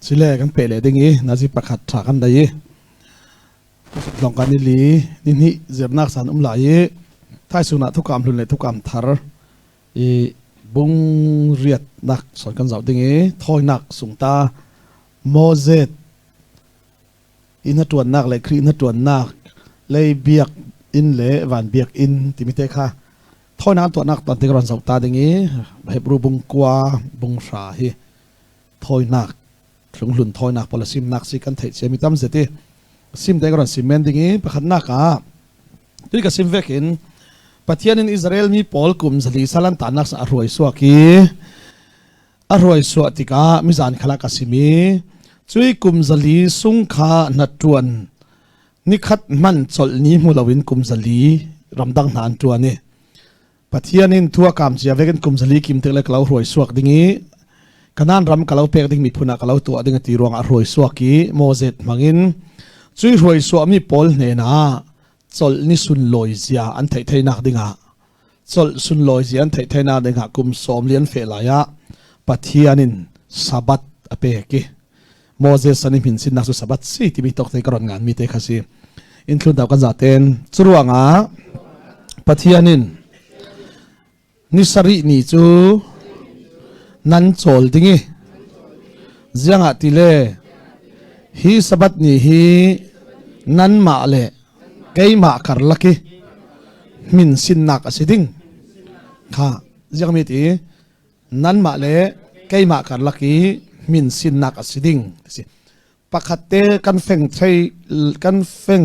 สิเลกันเปเลยดิ่งน่าจะประคัดฉากันได้ลองกันนี่ลีนี่เจ็บนักสันไหลท้ายสุนัขทุกกรรมรุนเลยทุกกรรมทาร์บุงเรียดนักสอนกันเจ้าดิ่งทอยนักสุงตาโมเสสอินตัวนักเลยครีนตัวนักเลยเบียกอินเลยวันเบียกอินที่มิเตค่ะทอยนักตัวนักตอนที่กรอนเจ้าตาดิ่งให้ปรูบุงกัวบุงสาฮีทอยนักหลงหลุนทอยนักพลสิมนักสิกันเทเชมิตั้มเสติซิมได้กรอนซิมเมนดิ่งประคันนักด้วยกับซิมเวกินปฏิญาณอิสราเอลมีพอลกุมสลีสัลันตานักอรวยสวกีอรวยสวติกามิจานขลักสิมีช่วยกุมสลีสุงขานัดจวนนิคัดมันจลนี้มูลวินกุมสลีรำดังนานจวนนี่ปฏิญาณทัวกามเสียเวกันกุมสลีกิมเตลกลาวรวยสวกดิ่งขณะรำกลาวเปกดิ่งมีพุนักลาวตัวดิ่งตีรวงอรวยสวกีโมเสสมังินช่วยรวยสวมีพอลเนน่าจลนิสุนลอยเสียอันไทยนักดิ่งะจลสุนลอยเสียอันไทยนักดิ่งะกุมสอมเลียนเฟลายะปฏิญาณสับัตอเปกิโมเสสสันนิมินสินนักสุสับัตสิที่มีตกในกรอนงานมีเตคาซีอินคลูดาวกันจัดเต็นจรวงะปฏิญาณนิสรินิจูนันจลดิ่งเจียงะติเลฮีสับัตนี่ฮีนันมาเลไกมาคาร์ลักมินสินนักอสิดิ่งค่ะยังมีตีนั่นมาเลยไกมาคาร์ลักมินสินนักอสิดิ่งปกติกันเฟ่ง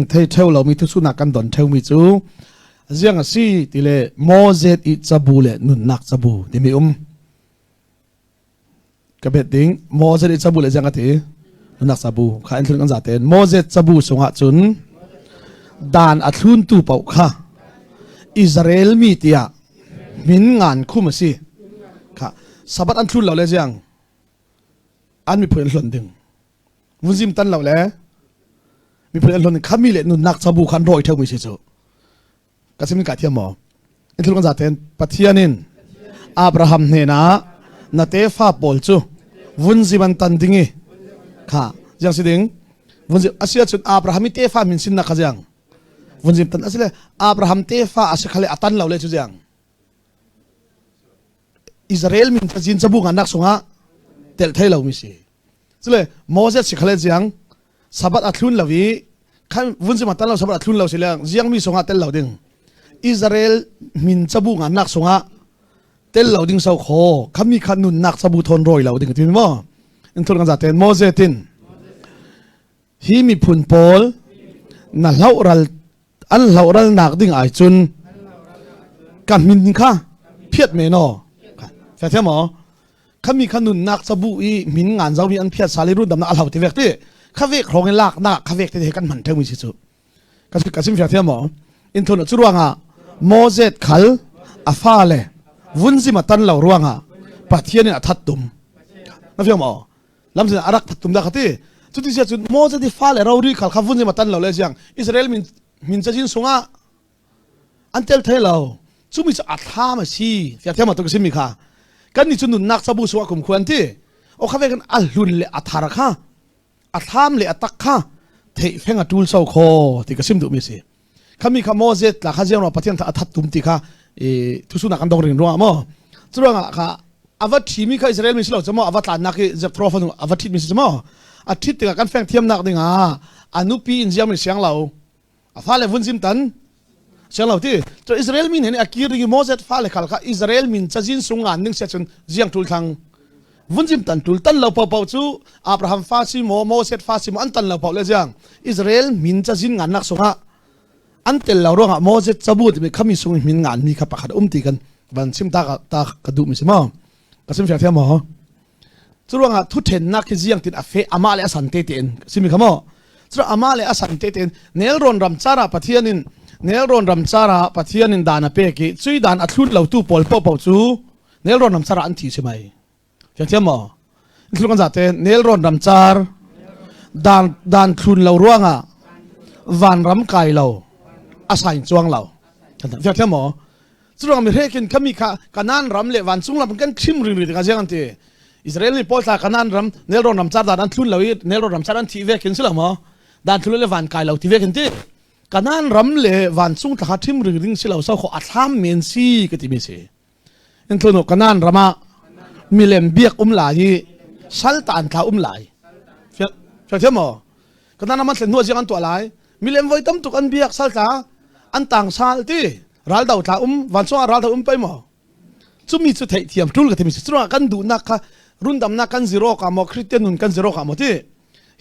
ไทยเท่าเรามีทุกสุนักกันดอนเท่ามีจูยังสิตีเลยโมเสสอิจับูเลนุนนักจับูที่มีกับเบ็ดดิ่งโมเสสอิจับูเลยังไงตีนุนนักจับูข้าอินทร์กันจัดเต็นโมเสสจับูสงะจุนดานอัตลุนตูเป่าค่ะอิสราเอลมีเตียมินงานคุ้มสิค่ะสับัดอันทุนเราเลยจังอันมีเพื่อนหล่นดึงวุ้นซิมตันเราแล้วมีเพื่อนหล่นข้ามีเล่นุนนักจับุขันรอยเท่ามีเชื่อกสิมิกาเทียมหมออินทุนกันจัดเต็นปฏิญาณอับราฮัมเนนะนาเตฟ้าบอลจูวุ้นซิมันตันดิ้งค่ะยังสิดิ้งวุ้นซิอาศัยจุดอับราฮัมมีเตฟ้ามินสินนักจังวันจิมตันอาศัยอับราฮัมเตฟ้าอาศัยเขาเลยอัตันเราเลยจุดยังอิสราเอลมินจะจินจะบุกงานนักสงะเตลไทยเราไม่ใช่จุดเลยโมเสสเขาเลยจังสับอัตลุนเราวิขั้นวันจิมตันเราสับอัตลุนเราเสียแล้วยังมีสงะเตลเราดึงอิสราเอลมินจะบุกงานนักสงะเตลเราดึงเสาโคเขามีขนุนนักจะบุทนรอยเราดึงที่มั้งอินทุนกันจัดเต็นโมเสสตินฮีมีพุนโพลนั่นเล่าอันเราเราหนักดิ่งไอจุนกันมินค่ะเพียดเมโนแฟร์หมอข้ามีขนุนนักสบู่อีมินงานเจ้ามีอันเพียดสาลีรุ่นดำนักอัลเราที่เวกที่ข้าเวกครองให้ลากหนักข้าเวกที่เห็นกันมันเท่ามีสิสุกันซิมแฟร์หมออินโทนจุดว่างอ่ะโมเสสขัลอาฟาเลวุ้นซิมาตันเราร่วงอ่ะปะเทียนเนี่ยทัดตุ่มนั่นพี่หมอลำเส้นอารักทัดตุ่มได้ครับที่จุดที่เสียจุดโมเสสที่ฟ้าเลยเราดีขัลข้าวุ้นซิมาตันเราเลยจังอิสราเอลมินจะยินสงะอันเตลเทลเราจุมิจะอัดท่ามาชีอยากเที่ยวมาตัวก็ซิมีค่ะกันนี่จุนนุนนักสบู่สวะกุมควรที่โอ้ข้าเวกันอัลลุนเลอัฐาระค่ะอัฐามเลอัตักค่ะเทเฟงอัตูลเซาโคที่ก็ซิมดูมีสิข้ามีข้าโมเสสหลักข้าเจ้าเราปฏิญาณอัฐตุมที่ค่ะทุสุนักกันดองเริงรัวมั้งจุดว่าค่ะอวัตทีมีข้าอิสราเอลมีสิเราจะมั้งอวัตลานักจะทรอฟันอวัตทีมีสิจะมั้งอาทิตย์ที่กันแฟงเทียมนักดิ่งอ่ะอนุปีอินเดียมีเสียงเราฟ้าเลยวุ้นซิมตันเชื่อเราที่ตัวอิสราเอลมินเห็นอากิริกิโมเสสฟ้าเลยขัลข้าอิสราเอลมินจะจินสงงานนึงเสียจนเจียงทุลทางวุ้นซิมตันทุลตันเราเป่าจูอับราฮัมฟ้าซิโมเสสฟ้าซิโมอันตันเราเป่าเลยเจียงอิสราเอลมินจะจินงานนักสงะอันเตลเราร่วงโมเสสจะบูดมีข้ามีสงมินงานมีขับปากขัดตีกันวันซิมตากระดูมิสิมอกระซิมเสียเทียมหมอจุดร่วงทุเทนนักเจียงติดอเฟอามาเลอสันเตตินซิมีขโมจุดอามาเลอสันเตตินเนลรอนรำจาระปะเทียนินเนลรอนรำจาระปะเทียนินดานาเปกิจุยดานอัตลุนเหล่าตู้ปอลปอจูเนลรอนรำจาระอันที่ใช่ไหมเทียมหมอทุกคนจะเต้นเนลรอนรำจาร์ดานทุนเหล่าร่วงอ่ะวันรำไก่เหล่าอาศัยจวงเหล่าเทียมหมอ สุดท้ายมีเรื่องกันขมีการนั่นรำเละวันสุ่งรำกันชิมรื่นๆกันเจ้ากันที่ อิสราเอลนี่พอสากันนั่นรำเนรอนรำจัดด่านทุนเราอีเนรอนรำจัดด่านทีเวกินสิละมั้งด่านทุนเลวันกายเราทีเวกินที่กันนั่นรำเลวันสุ่งตะขัดทิมรึงสิเราเศร้าขออัฐามเมนซีก็ที่มีเสียอินทุนกันนั่นรำมีเลมเบียกหลายสัลตานท้าหลายเชื่อเชื่อมั้งกันนั่นมันเส้นหัวจีกันตัวหลายมีเลมไว้ตั้มตุกันเบียกสัลตาอันต่างสัลที่รัลดาวท้าวันสุ่งรัลดาวไปมั้งจุมีจุดเทียมทุลก็ที่มีจุดว่ากันดูนักรุ่นดำนักกันซีโร่กามคริสเตียนนุ่นกันซีโร่กามที่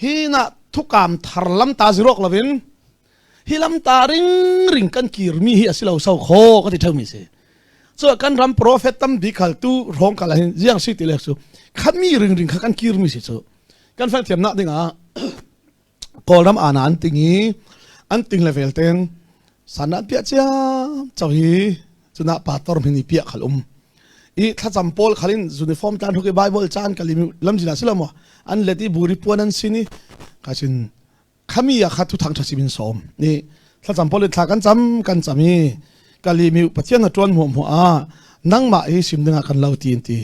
ฮีน่ะทุกกามทาร์ลัมตาซีโร่กลาวินฮีลัมตาริงกันกีร์มีฮีอสิลาวเศร้าโคก็ที่เท่ามีเสส่วนกันรำโปรเฟตตัมบิคัลตูร้องกันอะไรยังสิติเล็กสุขันมีริงกันกีร์มีสิสุกันฟังเทียมนักดิ่งกอลรำอ่านอันติงี้อันติงเลเวลเต็นสันนัดเปียเจ้าเจ้าฮีจุนักปาตอร์มินิเปียขลุ่มอีถ้าจำพอลขลินยูนิฟอร์มจานทุกใบไบเบิลจานกัลิมลำจินาสิละมั้งอันเลติบุริปวนันสินี่ก็ชินขามีอยากขัดทุกทางทัศมินสมนี่ถ้าจำพอลถ้ากันจำมีกัลิมิวปัจจัยนัดจวนหัวนั่งมาไอ้สิมดึงกันเล่าตีนตี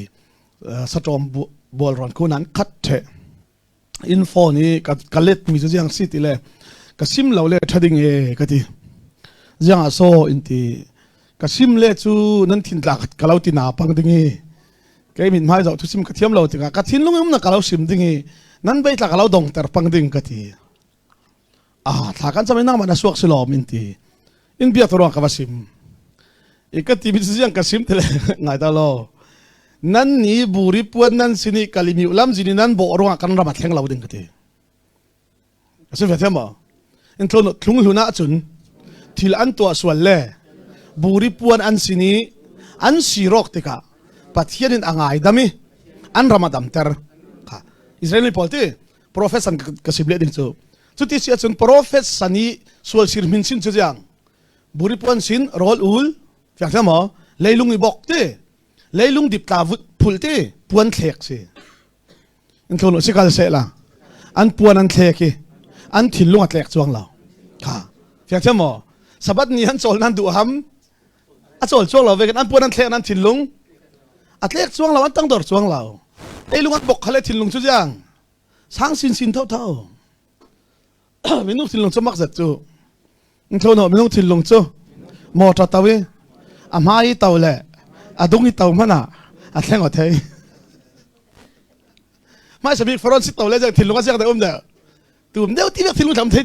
สตรอมบอลรอนคู่นั้นคัดเถอินโฟนี่กัเล็ดมีจุดยังสิติเลยก็ซิมเราเลยทัดดิ้งก็ที่ยังโซอินตีก็ซิมเล่จูนั่นทิ้งหลักก็เราตีนาปังดิ้งก็มินไม่จะทุกซิมก็เทียมเราตีก็ทิ้งลงมันก็เราซิมดิ้งนั่นไปหลักเราดงแต่ปังดิ้งก็ที่ถ้ากันจะไม่นั่งมันสวกสลอมอินตีอินเบียตัวรองกับซิมอีกก็ที่มีจุดยังก็ซิมเท่าไงตลอดนั่นนี่บุริปวนนั่นสินี่กัลิมิวลำสินี่นั่นบอกรองกันรำมาแทงเราดิ้งก็ที่สิเฟตเมาอินทร์ทุ่งลุน่าจุนที่อันตัวส่วนเล่บุริปวนอันสินีอันสีรอกติกาปัจเจียนอ่างไงดามิอันรามาดัมเตอร์ค่ะอิสราเอลพอลที่โปรเฟสซันกสิบเลดินจูจุดที่เสียจนโปรเฟสซันนี้ส่วนสิรมินสินจุดยังบุริปวนสินโรลอูลฟังใช่ไหมเลยลุงอีบอกที่เลยลุงดิบตาพุลที่ปวนเทกสิอินทร์สิกาเสละอันปวนอันเทกีอันถิ่นลุงอัดเล็กจวงเราค่ะฟังใช่ไหมสบัดนี้อันโซลนั่นดูฮัมอันโซลช่วงเราเวกันอันปวนอันเทกอันถิ่นลุงอัดเล็กจวงเราอันตั้งดอร์จวงเราไอ้ลุงอันบอกเขาเลยถิ่นลุงจุดยังสร้างสินเท่าไม่นุ่งถิ่นลุงจะมักจัดจูอินทร์ไม่นุ่งถิ่นลุงจูมอตราตาวีอามาอีเต่าเลยอาดุงอีเต่ามันอ่ะอัดแทงอัดเทยไม่สมิธฟรอนซิเต่าเลยจากถิ่นลุงก็จะได้เดียวตูมเดียวที่แบบถิ่นลุงทำเทย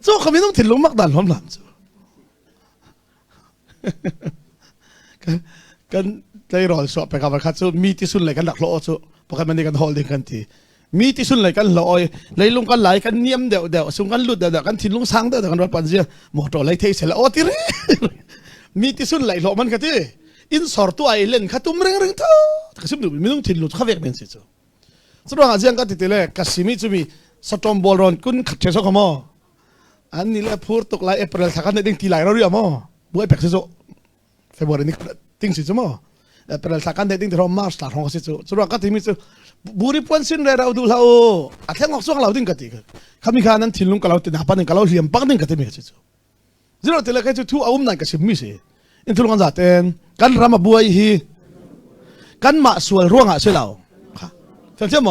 โจ้เขาไม่ต้องถิ่นลุงมักดันหอมหลานจูกันใจร้อนสอบไปกับเขาจูมีที่สุดเลยกันหลักล้อจูเพราะกันมันในกันฮอลดิ้งกันทีมีที่สุดเลยกันลอยเลยลุงกันไหลกันเนียมเดี๋ยวสุ่งกันหลุดเดี๋ยวกันถิ่นลุงสังเดี๋ยวกันรถปันเสียหมดตัวเลยเทเสร็จแล้วโอ้ที่รีมีที่สุดเลยหล่อมันกันทีอินสอร์ตัวไอเล่นข้าตุ้มเร่งเท่าก็สิบดูไม่ต้องถิ่นลุงข้าเวกเป็นสิจูสุดท้ายอาจารย์ก็ติดเลยกัสมิจูมีสตอมบอลรอนคุณขัดเชสก็มั่วอันนี้แหละพูดตกไล่เอเปริลสักกันในดิ้งทีไหลเราเรียกมั่วบุ้ยแปลกสิจูเฟบรุยนี่ติ้งสิจูมั่วเอเปริลสักกันในดิ้งที่เรามาสตาร์ทของสิจูสุดท้ายก็ที่มีจูบุรีปวนสินเราดูเราอาจจะงอกส่งเราดิ้งกันทีกันข้ามีการนั้นถิ่นลุงกับเราติดหน้าปันกับเราเลี้ยงปักดิ้งกันที่มีสิจูสุดท้ายที่เราแค่จูทูเอานั่นก็สิมีสิอินทร์กันจัดเองกันรามาบัวฮีกันมาสวนร่วงอ่ะเสียเราฟังใช่ไหม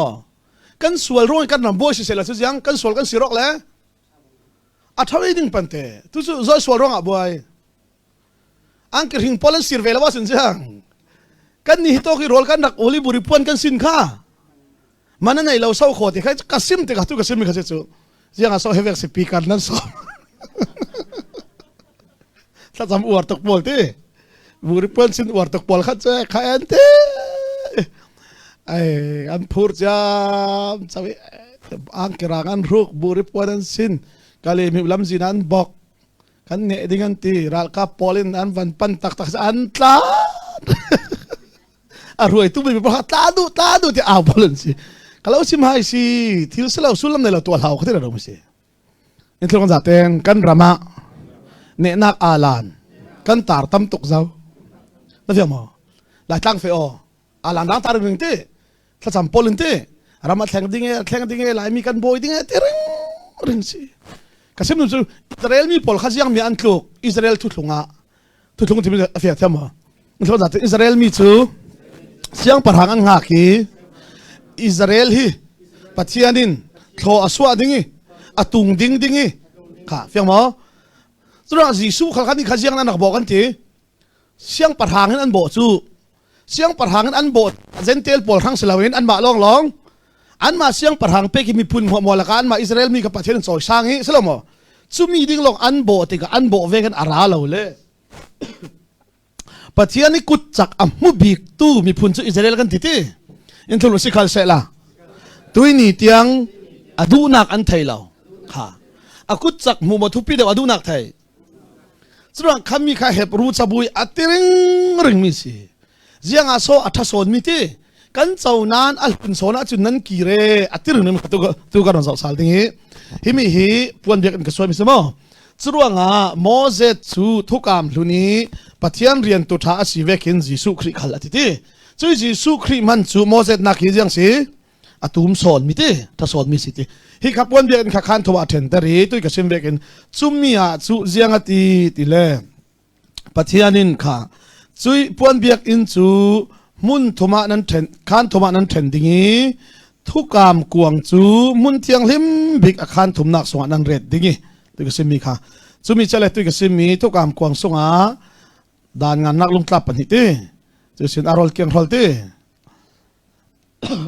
กันสวนร่วงกันรำบัวสิเสียแล้วสุดยังกันสวนกันสิรอกแล้วอาทำไมดิ้งปันเตะทุกส่วนสวนร่วงอ่ะบัวอังกฤษหิงพอลันสิรเวลว่าสินจังกันนี่ตัวกี่โรลกันรักโอลิบุริปวนกันสินค้ามันนั่นไงเราเศร้าโคตรที่ใครกัสซิมติกัตุกัสซิมมีกัสซิจูยังอาศัยเฮเวกสิปีกันนั่นสอบถ้าจำอวดตกบอลที่บุริปวนสินอวดตกบอลขัดเจ้าขันเต้ไอ้อันพูดจามสวีอังกฤษอันรุกบุริปวนสินกาเลมิลำสินันบอกกันเนี่ยดิ้งตีรัลคาพอลินอันวันปันตักอันตาอร่อยตุ้มไปบอกตาดูที่อ้าวพอลินสิkalau si mahai si til selalu sulam nela tua lau kata dah mesti. Itu kan zaten kan rama nak alan kan tar tam tuk zau. Nanti apa? Lah tang feo alan dang tar ring te,ถ้าจำพอลินte rama teng dinge lah mi kan boy dinge ring si. Kasih nu Israel mi pol khasi yang mi antluk Israel tutlung ti mi afia tema. Itu kan zaten Israel mi tu siang perhangan ngaki Israel hi pathianin thlo aswa dingi atung ding dingi kha fiang mo chura jisu khalkhani khajiang na nakbo kan ti siang parhangin an bo chu siang parhangin an bo gentle pol khang selawin an ma long long an ma siang parhang pe ki mi pun mo laka an ma Israel mi ka pathian choi sang hi selomo chumi ding long an bo te ka an bo vegan ara lo le pathiani kut chak amu bik tu mi phun chu Israel kan ti ti in thulu sikhal se la tuini tiang adu nak an thailo kha akut chak mu ma thupi de adu nak thai chuang khami kha hep ru chabui atiring ring mi si jiang a so atha son mi ti kan chau nan al pun sona chun nan ki re atiring nem tu ka ron sal ding hi mi hi puan bek an ka so mi se mo chuang a Moses chu thukam hluni pathian rian tu tha asi vekin Jisu Christ khal ati ti chui Jisu Christ man chu Moses nak hi jiang si atum son mi te ta son mi si ti hi khapon bek kha khan thowa then tari tu ka sim vekin chumia chu jiang ati ti le pathianin kha chui puan bek in chu mun thoma nan then khan thoma nan then dingi thukam kuang chu mun thiang hlim bik akhan thum nak so nan red dingi tu ka sim mi kha chumi chale tu ka sim mi thukam kuang songa dan ngan nak lung tlap pani ti chu sin arol kyang rol ti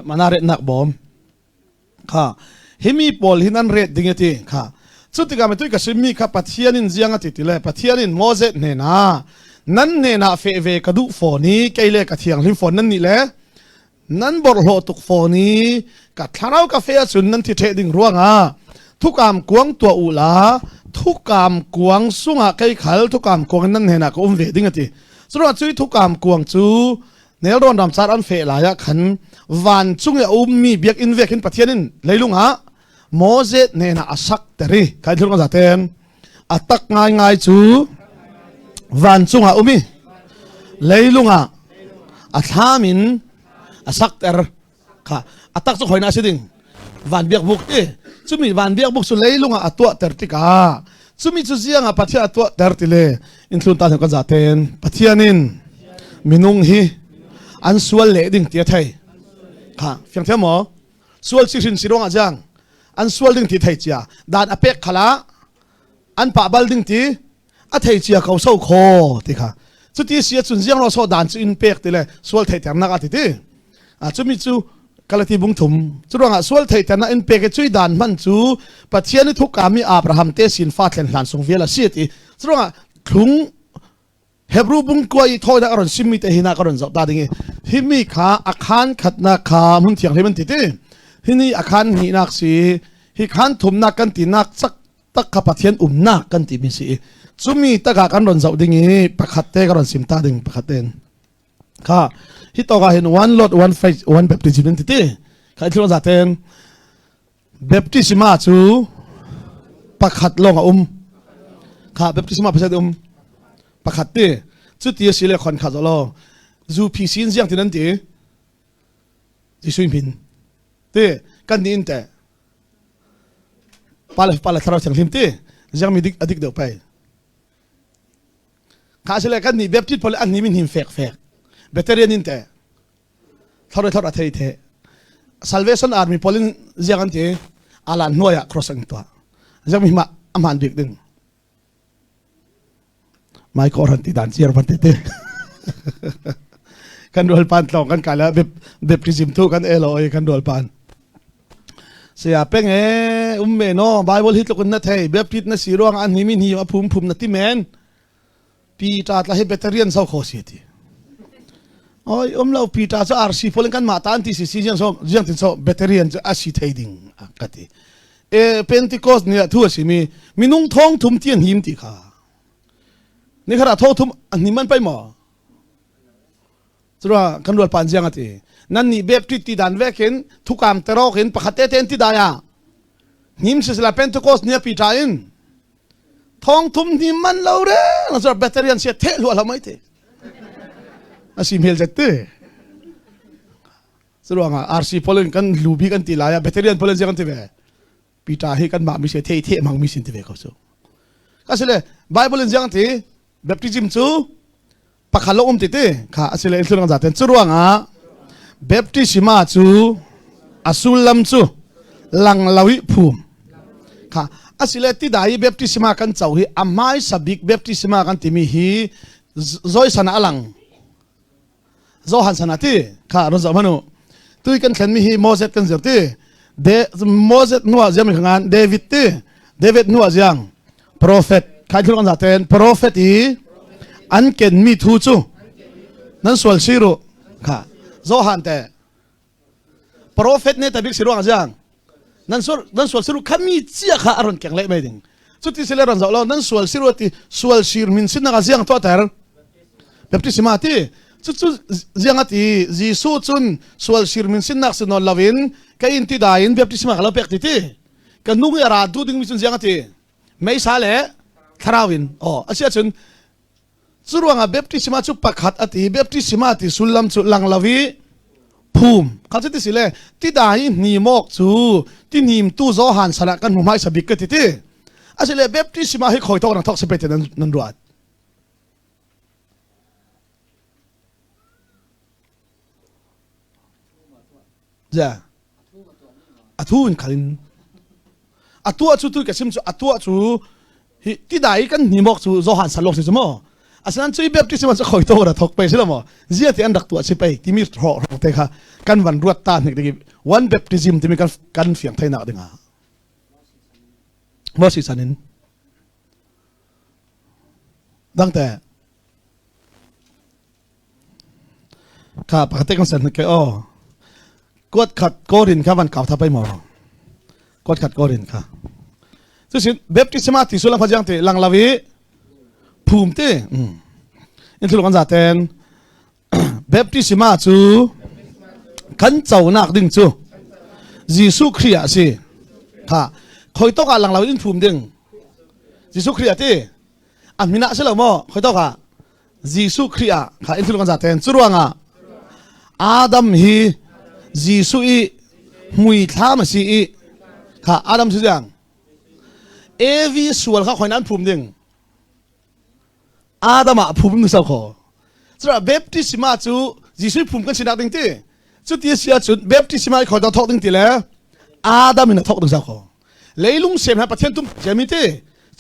manare nak bom kha himi pol hinan red dingeti kha chuti ga me tu ka simi kha pathianin jianga ti tile pathianin Moses ne na nan ne na fe ve kadu phoni keile ka thiang lim phon nan ni le nan bor ho tuk phoni ka tharau ka fe chun nan thi the ding ruanga thukam kuang tua ula thukam kuang sunga kai khal thukam kuang nan ne na ko ve dingati chura chui thukam kuang chu nel ron ram char an fe la ya khan van chung ya mi biak in vekin pathianin leilunga Moses ne na asak teri kai thurang zaten atak ngai ngai chu van chung ha umi leilunga athamin asak ter kha atak chu khoina siding van biak buk te chumi van biak buk su leilunga atwa ter tika chumi chu zianga pathia atwa ter tile in thlun ta ka zaten pathianin minung hi an sual le ding tia thai kha fiang thiam mo sual sisin sirong ajang an sual ding ti thai chia dan apek khala an pa bal ding ti a thai chia kau so kho ti kha chu ti sia chun jiang ro so dan chu in pek ti le sual thai ter na ka ti ti a chu mi chu kalati bung thum chu ronga sual thai ter na in pek ke chui dan man chu pathian ni thukami Abraham te sin fa thlen hlan sung vela si ti chu ronga thung Hebrew bung koi thoi da karon simmi te hina karon zau ta dingi himi kha akhan khatna kha mun thiang heman ti ti hini akhan ni nak si hi khan thum na kan ti nak chak tak kha pathian nak kan ti mi si chumi taka kan ron zau dingi pakhat te karon sim ta ding pakhat ten kha hi to ga hin one lot one faith one baptism ti ti kha thilon za ten baptisma chu pakhat long kha baptisma phasa pakhat te chu ti sile khon kha zalo zu phi sin jiang tin an ti ji suin pin te kan din te pala tharaw chang him te jiang mi dik adik do pai kha sile kan ni baptist pol an ni min him fek veteran in te thora thei the salvation army polin jiang an te ala noya crossing to jiang mi ma aman bik ding mai koran ti dan siar pan te kan dol pan tlong kan kala baptism tu kan eloi kan dol pan sia peng me no bible hit lokun na thei baptist na sirong an himin hi phum na ti men pi ta tla he veteran so kho si ti oi lo pi ta cha rc polen kan ma tan ti si jiang tin so veteran a si thei ding akati pentecost ni thu si mi minung thong thum tian him ti khaนี่ขณะโทษทุมอันนี้มันไปหมอสุดว่ากันรวดปานเจียงตีนั่นนี่เบบที่ตีดันเวกินทุกการเตรอกินประคัตเตเต็นที่ได้ยานิมสิสลาเป็นทุกคนเนี่ยปีจายินทองทุมนี่มันเล่าเร่นั่นสุดแบตเตอรี่เสียเทลัวเราไม่เทอาศิมเฮลเจตเต้สุดว่าอาร์ซีพอลนกันลูบีกันตีลายแบตเตอรี่พอลนเสียกันที่เวปีจาให้กันมาไม่เสียเทมังไม่สินที่เวเขาสู้ก็สิเลยไบเบิลเสียกันที่baptism chu pakhalo ti te kha asile ilthurang jaten churuanga baptisma chu อสุลัมจูลังลาวิภูมิค่ะอาศิเลติดายเบบติสมากันเจ้าฮีอาไม้สบิกเบบติสมากันติมีฮีจอยสนาลังจอหันสนาที่ค่ะเราจะมาโนตุยกันขันมีฮีโมเสสกันเสียที่โมเสสนัวเจียมขงานเดวิดที่เดวิดนัวเจียงโปรเฟตใครที่เราจะเต้นโปรเฟตอีอันเก่งมีทูจูนั่นส่วนสิรุค่ะจอหันแต่โปรเฟตเนี่ยแต่บิ๊กสิรุอะไรอย่างนั่นส่วนสิรุขมีเจียข้าอารมณ์แข็งเละไม่ดึงสุดที่เสร็จแล้วเรานั่นส่วนสิรุที่ส่วนสิรมินสินนักเจียงตัวแต่แบบที่สมาธิสุดเจียงที่จีสูจุนส่วนสิรมินสินนักสินนลวินก็อินที่ได้อินแบบที่สมาเราเปิดที่กันนุ่งยาราดูดึงมิจุนเจียงที่ไม่สาเละทาราวินอ๋ออาเซียจุนสุดว่าแบบที่สมาจุปขัดที่แบบที่สมาที่สุลัมจุลังลาวิภูมิเขาจะที่สิเลที่ได้นีมอกจูที่นีมตู้โซหันสละกันหุ่มให้สบิกกันที่อาศัยเลยแบบที่สมาให้คอยทอกนักทอกสเปตนันรวดจ้ะอัตุนขันอัตัวจูตุกับซิมจูอัตัวจูที่ได้กันนีมอกจูโซหันสลอกสิสมออาศัยนั้นช่วยแบบที่สมาจะคอยทอกนักทอกไปใช่ไหมมั้งเจียที่อันดักตัวสิไปที่มีรอเตะค่ะกันวันรวดตาหนึ่งที่วันแบบที่ซิมที่มีกันเฟียงไทยนักดึงอ่ะว่าสิสันนินดังแต่ข้าปกติกันเสร็จนึกอ๋อกดขัดโกรินข้าวันเก่าทับไปหมดกดขัดโกรินค่ะซึ่งแบบที่สมาธิสุลังพจังที่ลังลาวิภูมิที่อินทุลกันจัดเต็นแบบที่สมาจูขันเจ้านักดึงจูยิสุคริยาสิค่ะคอยต้องการลังลาวิภูมิดึงยิสุคริยาที่อันมินาเสลามอคอยต้องการยิสุคริยาค่ะอินทุลกันจัดเต็นสุดว่างอาดัมฮียิสุอีมุยท่ามสีอีค่ะอาดัมสุดยังเอวีส่วนเขาคอยนั้นภูมิดึงอาดัมภูมินึกสักข้อสุดว่าแบบที่สมาจูยิสุภูมิกันสินักดึงที่สุดที่เสียจุดแบบที่สมาคอยต้องทอกดึงที่แล้วอาดัมมินาทอกดึงสักข้อเลยลุงเสียมให้ประเทศตุ้มเจมิที่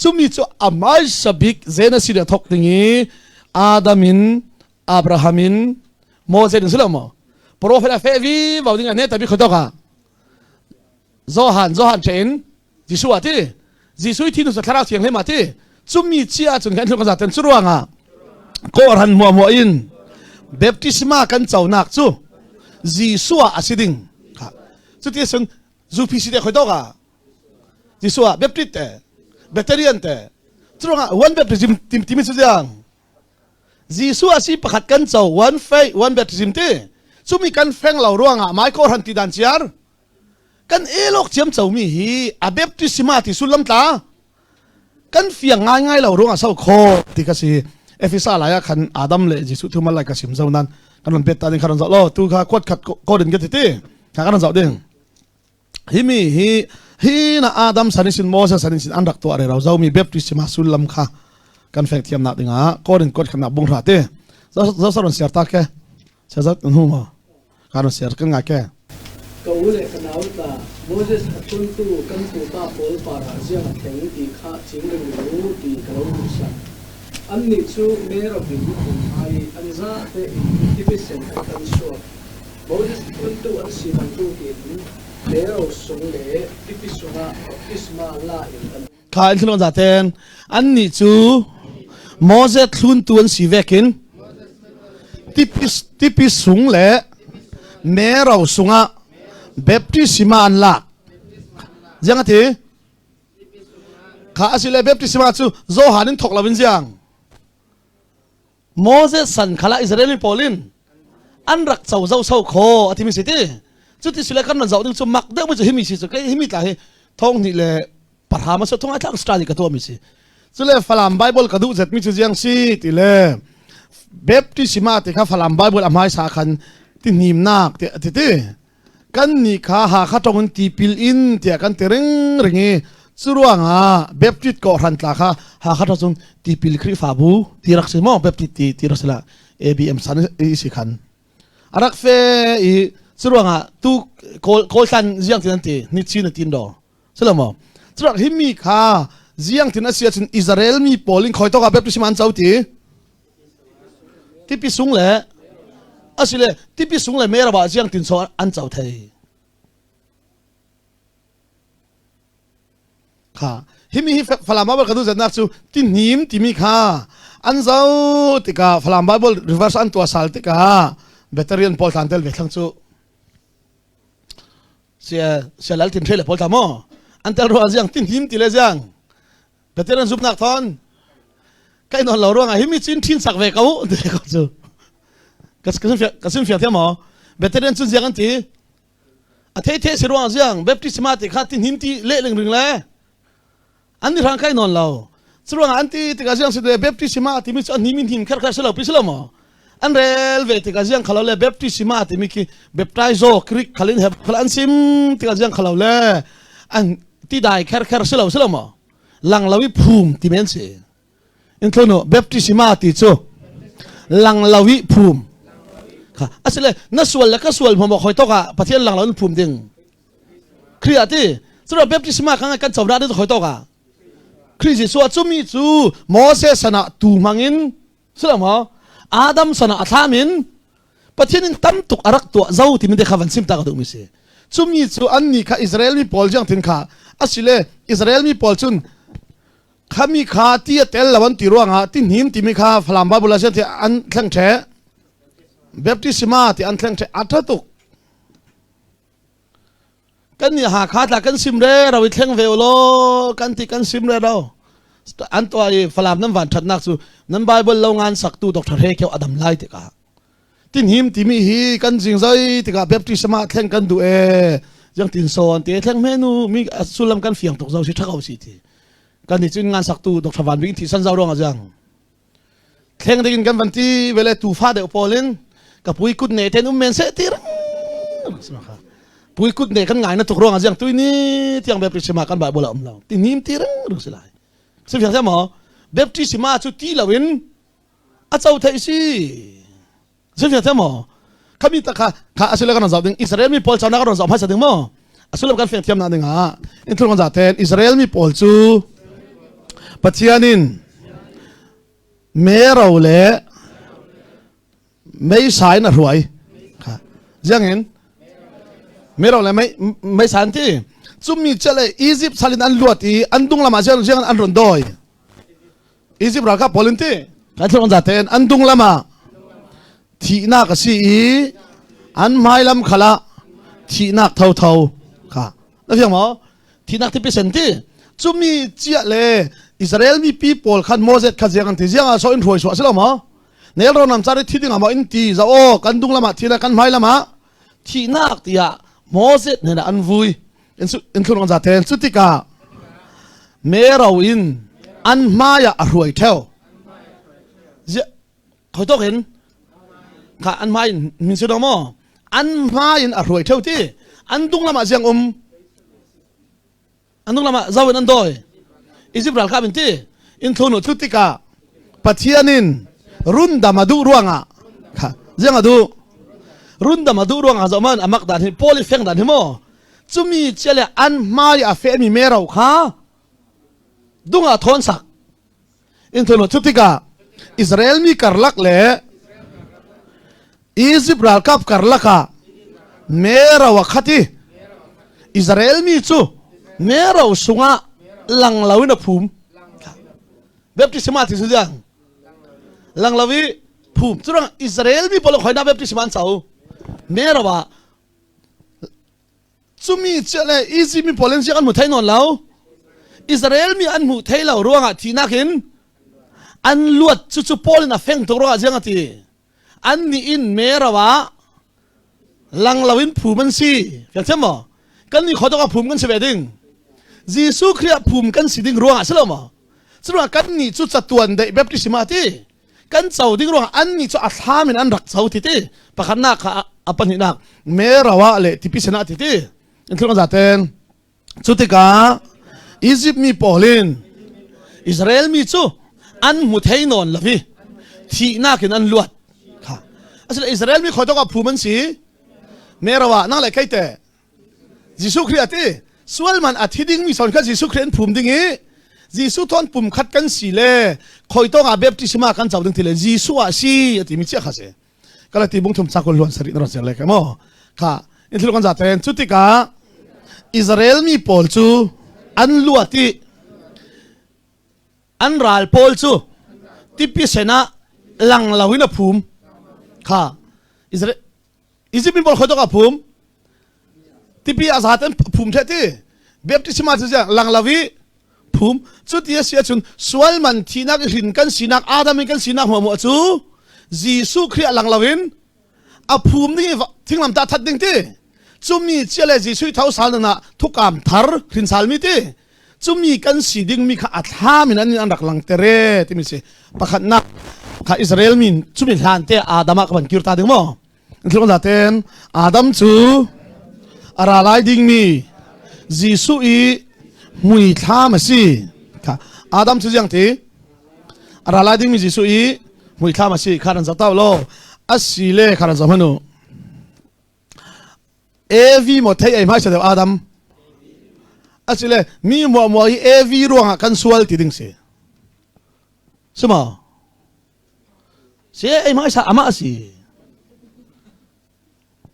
จุมีจูอามาสบิกเจนสิเดทอกดึงนี้อาดัมินอับราฮัมินโมเสสสุลามโปรเฟตเฟวีบอกดึงอันนี้แต่ไม่เขาต้องการโจฮันเชนยิสุที่ยิสุที่นุสคาราเสียงให้มาที่จุมีเชียจนกันทุกคนจะเต็มสุดว่างก็รันมัวอินแบบที่สมากันเจ้านักจูยิสุอาศิดิงค่ะสุดที่สุดจูพิสิเดคอยต้องการยิสุแบบที่เตะเบตเตอรี่อันเตะสุดว่าวันแบบที่มีสุดยังยิสุอาศิประคัดกันเจ้าวันแบบที่มีจุมีกันแฝงเหล่าร่วงไมค์ก็รันติดันเชียร์กันเอลอกเจียมเจ้ามีฮีอาแบบที่สมาที่สุดลำตากันเฟียงง่ายเหล่าร่วงเศร้าคอที่กษีเอฟิซาหลายคันอาดัมเลยยิสุทุมาไลกสิมเจ้านั้นกันมันเป็นตาดินขันเจ้าล้อตู้ข้าควดขัดโกดินกันที่ข้ากันเจ้าเด้งฮีน่าอาดัมสันนิสินโมเสสสันนิสินอันรักตัวอะไรเราเจ้ามีแบบที่สมาสุดลำค่ะกันแฝงเทียมนักดิ่งอ่ะโกดินกดขนาดบุงราเต้เจ้าสารเสียตาแก่เจ้าจะนุ่มอ่ะการเสียกันง่ายแก่ก็เลยขนาดว่าโมเสสทุนตู้กันตัวตาโพลปาราเซียนแข่งตีข้าจิงเรื่องรู้ตีกระลุ่มสันอันนี้ชูเมรบินไออันซ่าเตที่เป็นเส้นทางการชัวโมเสสทุนตู้อันสีมันตู้กินเลี้ยวส่งเล่ที่พิสุนาอิสมาลาอินข้าอินทร์ลงจากเต็นอันนี้ชูโมเสสทุนตู้อันสีเวกินที่พิสุงเล่เมเราสุงะแบบที่สิมาอันลักยังไงที่ข้าสิเลแบบที่สิมาจูโจฮันินทอกลาวินยังโมเสสสันข้าอิสราเอลพอลินอันรักเจ้าโคอธิมิสิที่จุดที่สิเลกันนั่นเจ้าดึงจุมักเด็กมันจะหิมิสิจุดก็หิมิตาเหท้องนี่เลยปะหามาสุดท้องอัตลักษณ์กับตัวมิสิจุดเลยฝรั่งไบเบิลกระดูกเจ็ดมิจุยังสิที่เลยแบบที่สิมาที่ข้าฝรั่งไบเบิลอามาสาคันที่นิมนักที่กันนี่ข้าหาข้าตรงที่พิลอินที่กันเตริงเรื่องสุดว่างแบบที่ก่อรันตาข้าหาข้าตรงที่พิลคริฟาบูที่รักษาหม้อแบบที่รักษาABM สันอีสิขันอารักเฟอี สรุปว่าตู้โคสันเจียงที่นั่นตีนิชินตินดอสรุปมั้งสรุปหิมีข้าเจียงที่นั่นเสียจนอิสราเอลมีโพลิงคอยต้องกับแบบที่มันเจ้าตีที่พิสุงเลยอาศัยเลยที่พิสุงเลยไม่ระบาดเจียงที่โซอันเจ้าไทยข้าหิมีฟลามบาบลกระดูกจะนักสู้ที่นิมที่มีข้าอันเจ้าที่กาฟลามบาบลรีเวิร์สอันตัวสัลที่กาเบตเตอรี่นพอลทันเทลเวทังสู้เสียแล้วทิ้งเทเลพอลทามออันเตอร์รัวจังทิ้งหิมที่เลจังเบตเตอรี่นซุปนักทอนใครนอนเหล่าร่วงหิมทิ้งสักเวก้าเด็กก็สู้กระสุนเฟียเทียมอเบตเตอรี่นซุนจังอันที่อาเทเทสิรัวจังเบบที่สมาติขาทิ้งหิมที่เละเรื่องเลยอันนี้ทางใครนอนเหล่าสรุปอันที่ที่กระจังสุดเลยเบบที่สมาติมิอันหิมหิมแค่สลับพิสลามออันเรลเวติกาจังขลาวเล่แบบที่สิมาติมิกีแบบไตรโซคริกขลินเห็บขลันซิมติกาจังขลาวเล่อันที่ได้แค่สลาวสลามหลังลาวิภูมิที่เมนเซอินทโนแบบที่สิมาติโซหลังลาวิภูมิค่ะอาศัยเลยนักส่วนและก็ส่วนผมบอกคอยตกอะประเทศหลังลาวิภูมิดึงเครียดที่สำหรับแบบที่สิมาครั้งกันจบได้ต้องคอยตกอะคริสต์ส่วนจุมีจูโมเสสนะตูมังอินสลามอาดัมสนะอัฐามินประเทศนึงตั้มตุกอารักตัวเจ้าที่มันได้ขับวันซิมตากระดูกมิเสจุมีจูอันนี้ข้าอิสราเอลมีพอลจังถึงข้าอาศัยเลยอิสราเอลมีพอลจุนข้ามีข้าที่เตลละวันที่รัวงาที่หิมที่มีข้าฟลามบาบุลาเชนที่อันแข่งแฉแบบที่สิมาที่อันแข่งแฉอัฐตุกกันนี่หาข้าตากันซิมเร่เราแข่งเวลโลกันที่กันซิมเร่เราอันตัวไอ้ฟลามน้ำหวานชัดนักสู้นั้นไบเบิลเรางานสักตูดรเฮเกี่ยวอดัมไล่ติกาตินหิมที่มีฮีกันจริงใจติกาแบบที่สมาแข่งกันดูยังตินโซนตีแข่งเมนูมีสุลมกันเฟียงตกเจ้าสิทักเอาสิทีกันนี่จึงงานสักตูดรวันวิ่งที่สันเจ้าร้องอาจังแข่งได้กินกันวันที่เวลาตูฟ้าเดอปอลินกับปุยกุดเนเทนุมเมนเซติรังปุยกุดเนกันง่ายนะตกร้องอาจังตัวนี้ที่ยังแบบที่สมากันแบบโบราณเราตินหิมติรังรู้สิไรสิ่งที่หมอแบบที่สิมาชุดที่เราเห็นอาเจ้าไทยสิสิ่งที่หมอข้ามีตาข้าอาศัยกันนอนสอบดึงอิสราเอลมีพอลชาวนากันนอนสอบให้สัตว์ดึงมั้งอาศัยกันเฟียงเทียมนั่นดึงอ่ะอินทรูกันจัดเทนอิสราเอลมีพอลชูปัจจัยนินเมื่อเราเล่ไม่ใช่น่ะรวยค่ะยังเห็นเมื่อเราเล่ไม่ใช่ที่จุมีเจเลยอียิปต์สลินอันลวดอีอันดุงละมาเจอเรื่องอันรุนดอยอียิปต์ราคาพอลินตีการที่เราจัดเต็นอันดุงละมาที่นักสีอันไม่ลำขละที่นักเท่าค่ะแล้วยังหมอที่นักที่เป็นเซนตีจุมีเจเลยอิสราเอลมีปีโป้ขันโมเสสขัดเสียงกันที่เสียงส่วนถวยสวดใช่หรอหมอเนี่ยเรานำจารีที่ดึงมาอินตีจะโอ้กันดุงละมาที่นักกันไม่ละมาที่นักที่อะโมเสสเนี่ยอันวุยอินทุนกันจัดเทนสุติกาเมื่อเราอินอันมายารวยเท่าเขาต้องเห็นข้าอันมาอินมินสุดามออันมาอินอรวยเท่าที่อันดุงละมาเสียงอันดุงละมาเจ้าอันดอยอิจิปต์รัลคาบินที่อินทุนสุติกาปัจเจียนินรุนดามาดูรวงอ่ะค่ะเสียงดูรุนดามาดูรวงอ่ะจะมันอามักด่านที่โพลิเฟงด่านที่มั้งจุมีเจเลอันมาอยาเฟมีเมราค่ะดุงอาทอนสักอินทโนทุติกาอิสราเอลมีการลักเล่อียิปต์รัลกับการลักะเมราวัคติอิสราเอลมีจูเมราสุงะหลังลาวินภูมิแบบที่สมาธิสุดยังหลังลาวิภูมิจุดนั้นอิสราเอลมีพลคอยนับแบบที่สมาธิเสาเมราวะจุมีเจเลยอียิปต์มีพลเสียกันหมดไทยนอนแล้วอิสราเอลมีอันหมดไทยแล้วร่วงอ่ะที่นักเห็นอันลวดจุพอลน่ะเฟงตัวร่วงอ่ะจังที่อันนี้อินเมราวะหลังลาวินภูมิมันสิเข้าใจมั้ยกันนี่เขาต้องการภูมิกันเสียดิ้งยิสุคริสต์ภูมิกันสิดิ้งร่วงอ่ะใช่หรือมั้ยสรุปกันนี่จุดจัตุวันได้แบบที่สมาธิกันเจ้าดิ้งร่วงอันนี้จุดอัฐามินอันรักเจ้าที่ที่ปะขันนักอัปนินักเมราวะเลยที่พิษณะที่ที่อินทร์กันจัดเต็นจุดที่กาอียิปต์มีพอลินอิสราเอลมีจูอันมุทัยนอนละพี่ที่นักอันลวดค่ะอาศัยอิสราเอลมีคอยต้องการภูมิมันสิ merawa nang lại cái tệ Giêsu Christ ti sual man athiding mi son kha Giêsu Christ phum ding e Giêsu thon pum khat kan si le khoi to nga baptisma kan chaw ding thile Giêsu a si ati mi che kha se kala ti bung thum chakol lon sari ro le ka mo kha in thil kon za ten chutika Israel mi pol chu an luati an ral pol chu ti pi sena lang lawina phum kha Israel Egypt mi pol khoi to ka phum tipi azatan phum the ti baptisma chu ja lang lawi phum chu ti sia chun sual man thinak rin kan sinak adam kan sinak mo chu Giêsu Christ lang lawin a phum ni thinglam ta that ding ti chumi chele Giêsu thau sal na thukam thar rin sal mi ti chumi kan siding mi kha atha min an rak lang tere ti mi se pakhat na kha Israel min chumi hlan te adama ka ban kirta ding mo thilon da ten adam chu aralai ding mi Giêsu i mui tha ma si ka adam chu jang ti aralai ding mi Giêsu i mui tha ma si kharan za taw lo asile kharan za manu evi mo thai ai mai sa adam asile mi mo hi evi ruang kan sual ti ding se suma se ai mai sa ama si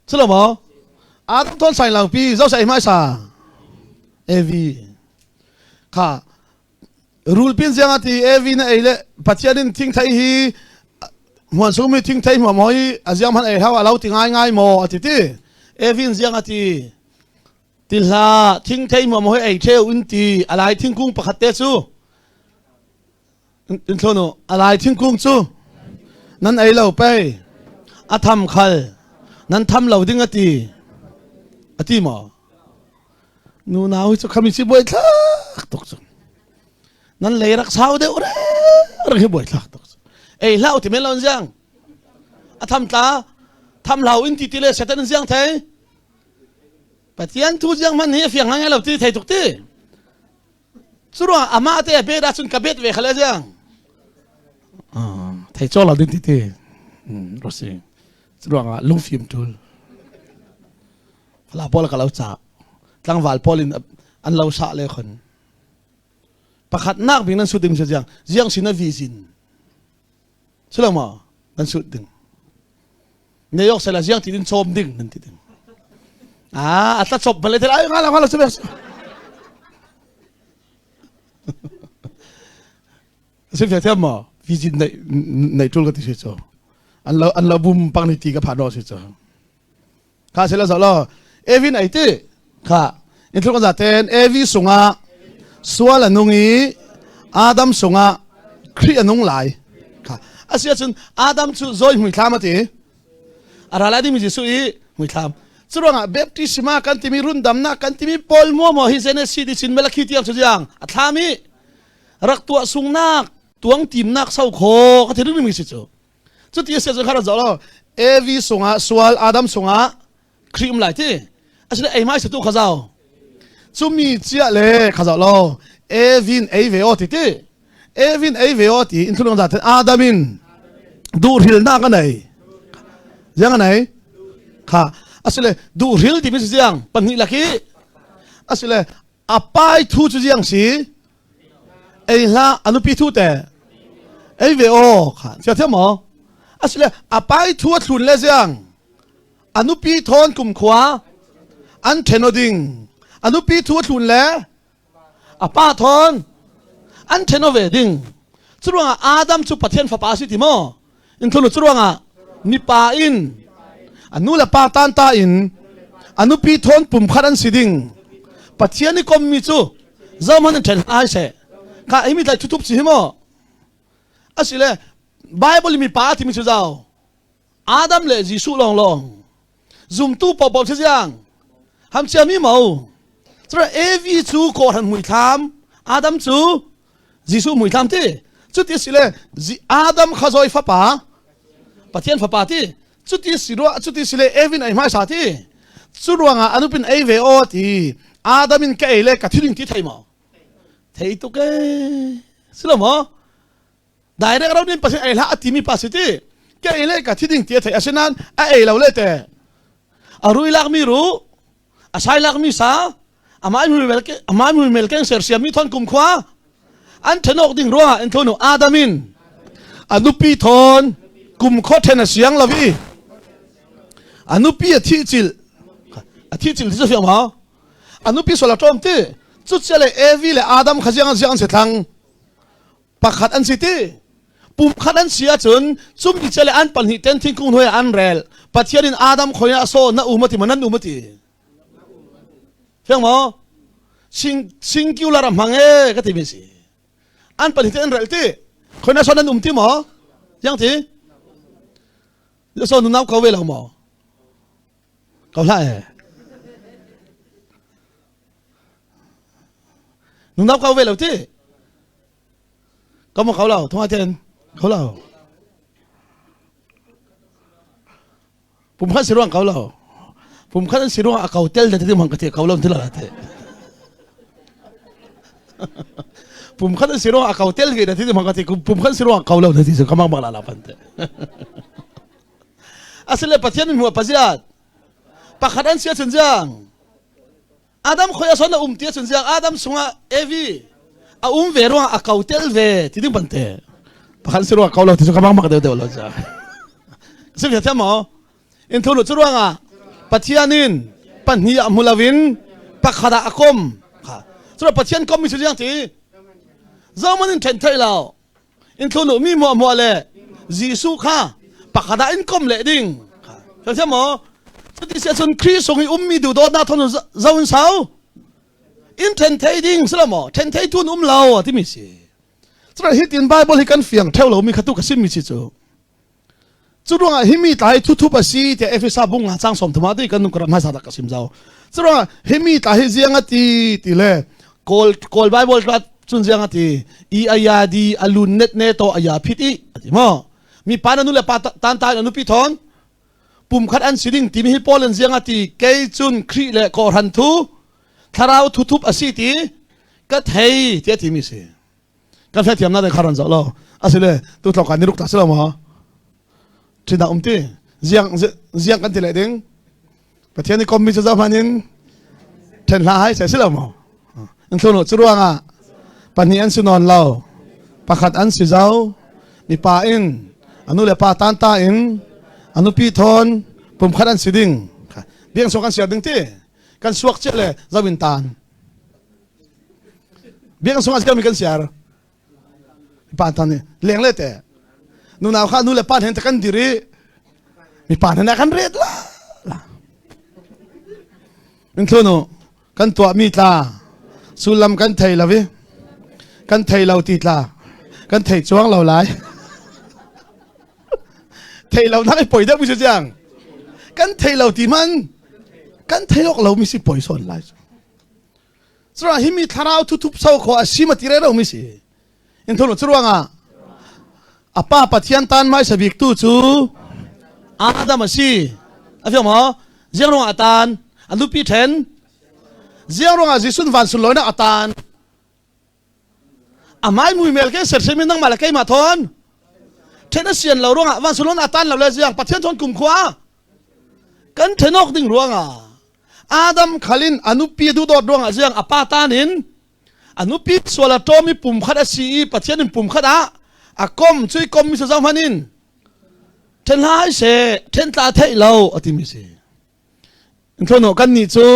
selo mo Adam thon sai lang pi zo sai mai sa evi kha rule pin jang ati evi na ele pathianin thing thai hi mon so mi thing thai mo moi aziam han ai hawa lau ti ngai mo ati ti evi jang ati tilha thing thai mo moi ai theu in ti alai thing kung pakhat te chu in thono alai thing kung chu nan ai lau pe atham khal nan tham lau ding ati ati mo nu naw chu khami si boy thak tok chu nan le rak sau de ore rak boy thak tok ei lau ti melon jang atham ta tham lau in ti tile setan jang thai patian thu jang man he fiang ngai lau ti thai tok ti suru ama te be da chun kabet ve khala jang thai cho lau din ti ti rosi suru nga lung phim tul la pol ka lo cha tlang wal polin an lo sa le khon pakhat nak bing nan su ding jiang sina visin sulama nan su ding ne yok sala jiang ti din chom ding nan ti ding atla chop bale tel ay ngala se se fe tema visin nei tul ka ti se cho an lo bum pang ni ti ka pha do se cho ka se la za lo Evin ai ti kha in thul kan za ten evi sunga sual anungi adam sunga khri anung lai kha asia chun adam chu zoi hui thlam ati arala di mi Giêsu i hui thlam churonga baptisma kan timi run damna kan timi pol mo hi sene si di sin melakhi tiang chu jang athlami rak tua sungnak tuang tim nak sau kho ka thiru mi si chu ti se chu khara zo lo evi sunga sual adam sunga khrim lai ti asile ai mai tu khazao chumi chia le khazao lo evin ei ve oti ti evin ei ve oti in thulong da adamin dur hil na ka nei jang nei kha asile dur hil ti mi jiang panni laki asile apai thu chu jiang si ei la anupi thu te ei ve o kha cha the mo asile apai thu thun le jiang anupi thon kum khwa an tenoding anupi thu thun le apa thon an theno wedding churuanga adam chu pathian fa pa si ti mo in thulu churuanga ni pa in anula pa tan ta in anupi thon pum kharan siding pathian ni kom mi chu zaman ten ai se ka imi dai tutup chi mo asile bible mi pa ti mi chu zao adam le Giêsu long zoom tu pop pop chiang ham chia mi mau tra evi chu ko han mui tham adam chu Giêsu mui tham ti chu ti sile adam khazoi fa pa pathian fa pa ti chu ti sile evin ai mai sa ti chu ruanga anupin ei ve o ti adamin ka ele ka thiring ti thai mo thei tu ke silo mo direct raw din pa ai la atimi pa si ti ka ele ka thiring ti thai asenan a ei lo le te arui lak mi ru asai lak mi sa amai mu mel ke ser siam mi thon kum khwa an thenok ding ruwa en thonu adamin anupi thon kum kho thena siang lawi anupi athi chil ti so ma anupi sola tom ti chu chele evi le adam khajiang jiang se thang pakhat an siti pum khat an sia chun chum ni chele an pan hi ten thing kung hoi an rel pathianin adam khoya so na umati manan umati fiang mo singular mange ka ti misi an pan hi ten rel ti khoina so nan umti mo yang ti so nu nau ka we la mo ka la nu nau ka we la ti có một khẩu lầu thông tin khẩu lầuผมขั้นสิรุงเขาเราผมขั้นสิรุงเขาเตลแต่ที่มันก็เทเขาเราที่ละเทผมขั้นสิรุงเขาเตลแต่ที่มันก็เทผมขั้นสิรุงเขาเราที่สุดเขามาบอกละพันเตอาศัยปัจจัยหัวปัจจัยปัจจัยเสียจนจังอาดัมขอยสอนอุ้มเตี้ยจนจังอาดัมส่งเอวีเวรุงเขาเตลเวที่ที่พันเตปัจจัยสิรุงเขาเราที่สุดเขามาบอกเดี๋ยวเราจะสิ่งที่ทำหมออินทุลุจรวงปัจจัยนินปัญญามุลวินปักขดาอคมสุดปัจจัยคอมมิสุยังที่เจ้ามันเทนเทลเราอินทุลุมีมัวเล่จีสุข้าปักขดาอินคอมเล่ดิ้งใช่ไหมสุดที่เสียส่วนคริสส่งให้มีดูโดนนาทนุเจ้าอินสาวอินเทนเทดิ้งใช่ไหมเทนเททุนเราที่มีสิสุดที่อินไบเบิลให้กันเฟียงเทลเรามีขัตุกสิมีสิจูจุดว่าหิมีตายทุบๆสิแต่เอฟซาบุงหาจังสมธรรมะด้วยกันนุ่งกระมาสาดกัสิมเจ้าจุดว่าหิมีตายเจียงตีเล่กอลไบเบิลก็จุนเจียงตีอีอายาดีอลุนเน็ตโตอายาพิธีมั้งมีปานันุเล่ปาตันตายอนุพิธอนปุ่มขัดอันสิดิ่งตีมีฮิปโปเลนเจียงตีเกยจุนครีเล่กอรันทูทาราวทุบๆสิตีก็เทยเจ้าที่มีสิก็แค่ที่อำนาจในคารันจ้าเราอาศัยเลยตัวหลอกการนิรุกตัดสิละมั้งที่น่าตีเจียงกันที่ไหนดิ้งประเทศนี้คอมมิวนิสต์จะมานินเทนลายเสียสิละมั้งอันส่วนจุดว่างปัญญาอันสุนนเราประคัดอันสิเจ้ามีป่าอินอนุเลป่าตันตาอินอนุปีทอนปุ่มขัดอันสิดิ้งเบี้ยงส่งกันเสียดิ้งที่กันสวกเจเลยจะวินตานเบี้ยงส่งกันเสียมีกันเสียป่าตันนี่เลี้ยงเลยแต่นูนาวข้านูเลป่าเห็นแต่กันดีรีมีป่าเห็นแต่กันเร็ดละอันส่วนกันตัวมีตาสุลัมกันไทยละวิกันไทยเราติดละกันไทยจ้วงเราหลายไทยเราทั้งไอ้ป่วยได้ไม่ใช่จังกันไทยเราตีมันกันไทยเราไม่ใช่ป่วยส่วนหลายสุดท้ายมีทาราวทุบๆเศร้าขออาชีพที่เราไม่ใช่อินทุนสุดว่าอาป้าปัจจัยตันไม่สบิกตู้จูอาดามาซีอาฟิวมาเจ้าหลวงอาตานอันดูปีเทนเจ้าหลวงอาจิสุนวันสุนลอยนะอาตานอาไม่มุยเมลเกเสร็จเสมินังมาละเกมาทอนเทนเซียนเราหลวงวันสุนลอยอาตานเราเลยเจ้าปัจจัยทอนกลุ่มขวากันเทนอกดิ่งหลวงอาดัมขัลินอนุปีดูดอดหลวงเจ้าอาป้าตานินอนุปีสวลาโตมีปุ่มขัดสีปัจจัยนึงปุ่มขัดอากมช่วยกมมิสซามานินเทนลายเสเทนตาเทเราอติมิเสอินโทรโนกันนิจู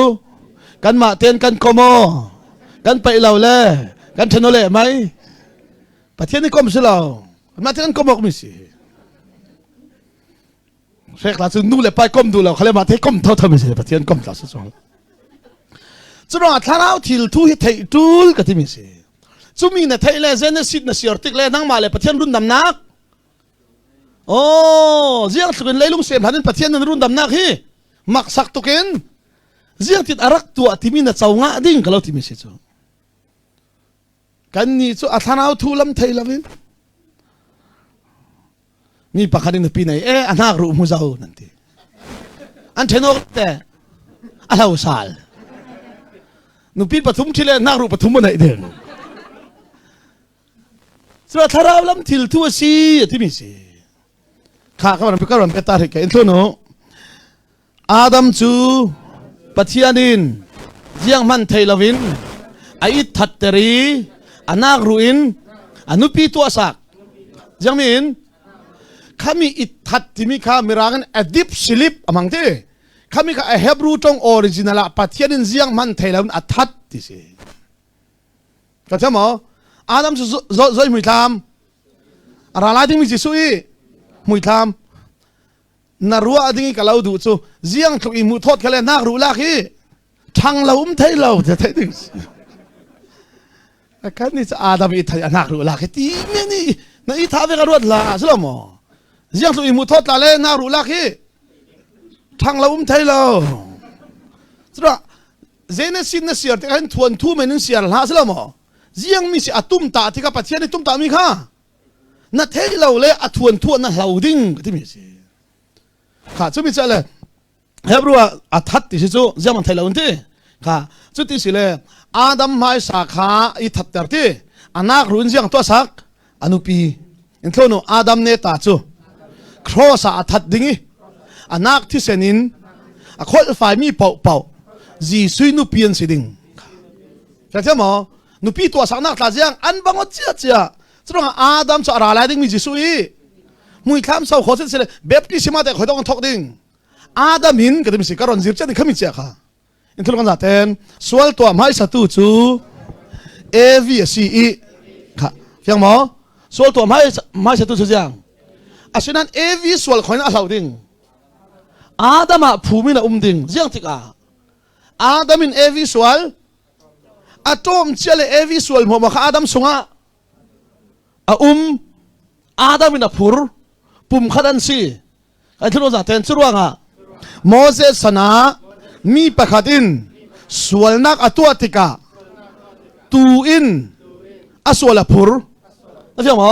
กันมาเตียนกันกโมกันไปเราเลยกันเทนโนเล่ไหมประเทศนี้กมสิเรามาเตียนกโมกมิเสเช็คลาสุนูเล่ไปกมดูเราเขาเลยมาเทกมเท่ามิเสประเทศกมลาสุสองจุดว่าทาราวทิลทูฮิตเทตูลกติมิเสจุมีนะไทยเลเซนสิทธิ์นะสิอร์ติกเลนั่งมาเลยประเทศรุ่นดำนักโอ้เจียงสุกันเลยลุงเสียมหันประเทศนั้นรุ่นดำนักฮีมักสักตุกินเจียงติดอารักตัวที่มีนะเจ้างะดิ้งกับเราที่มีสิจูกันนี่จูอัธนาวทูลำไทยละวินมีปากคันในปีไหนอันนักรู้มุจ้านั่นทีอันเทนอกแต่อะไรอุสาลนุปีปฐุมที่เลนักรู้ปฐุมวันไหนเดินสุดท้ายเราลำทิลทัวซีที่มีสิข้าก็มันเป็นการเป็นตาเหตุอินโทรโน Adam chu Pathianin Jiang man thei lovin ai that teri anak ruin anupi tu asak Jiang min kami ithat timi kha mirangan adip silip amang te kami kha a Hebrew tong original a Pathianin Jiang man thei lovin athat ti se ka chamo Adam chu zoi mui tham arala ding mi chi sui mui tham narua ding kalau du chu Jiang thuk i mu thot khale nak ru la khi thang lo thei lo te thei ding kan ni cha Adam i thai anak ru la khi ti me ni na i tha ve ka ruat la slo mo Jiang thuk i mu thot la le na ru la khi thang lo thei lo sra zene sin na siar te kan thuan thu men siar la slo mo Jiang mi si atum ta ti ka Pathian ni tum ta mi kha na thei lo le a thuan thu na hlau ding ti mi si kha chu mi cha le Hebrew a that ti chu Jiang man thei lo ti kha chu ti si le Adam mai sa kha I that ter ti anak run Jiang to sak anupi in thono Adam ne ta chu cross a that dingi anak thi senin a khol fai mi pau pau ji sui nu pian si ding ka chamo nu pi to sak nak ta Jiang an bango chia chia chronga Adam cha ra lai ding mi ji sui mui tham sau kho se le baptism ate khoi dong thok ding Adam in ka dem si karon zir cha ni khami cha kha in thul kan zaten sual to mai sa tu chu AVCE kha fiang mo sual to mai sa tu chu Jiang asinan AV sual khoi na hlau ding Adama phumina ding Jiang tika Adamin AV sual atom chele AV sual mo kha Adam sunga a Adamin a phur pum khadan si ai thlo za ten churuanga Moses sana mi pakhatin sualnak atuatika tu in aswala phur na fiang mo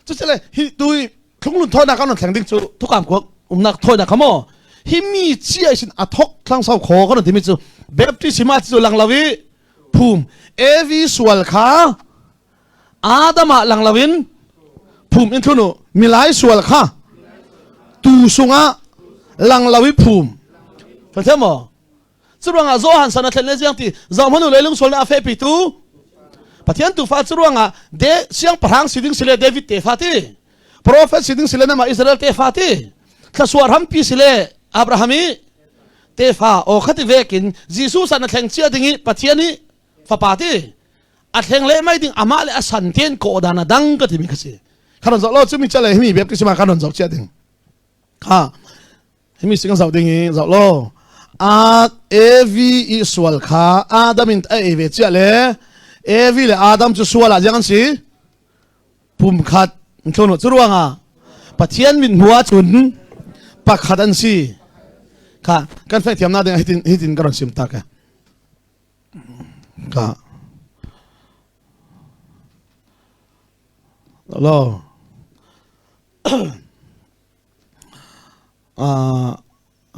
chu chele hi tui thunglun thona kan thang ding chu thukam ko nak thoina khamo hi mi chi ai sin athok thlang sau kho kan dimi chu baptism chu lang lawi phum evi sual kha Adama lang lawin phum in thuno milai sual kha tu sunga lang lawi phum phải mo churuanga zo han sana thlen jiang ti zaw manu leilung solna afe pi tu pathian tu fa churuanga de siang parang siding sile David te fati prophet siding sile na ma Israel te fati thasuar ham pi sile Abrahami te fa o khati vekin Jesus sana thleng chia dingi pathiani fa pati a thleng le mai ding ama le asan tien ko dana dang ka ti mi khasi khanon zo lo chumi chale mi baptism khanon zo chia ding ha himi singa zaw ding zaw lo AV Israel kha Adam in AV chale AV le Adam chu suala jang si pum khat thono churuanga pathian min huwa chun pakhadan si kha kan fa thiam na ding hitin karon sim ta ka lo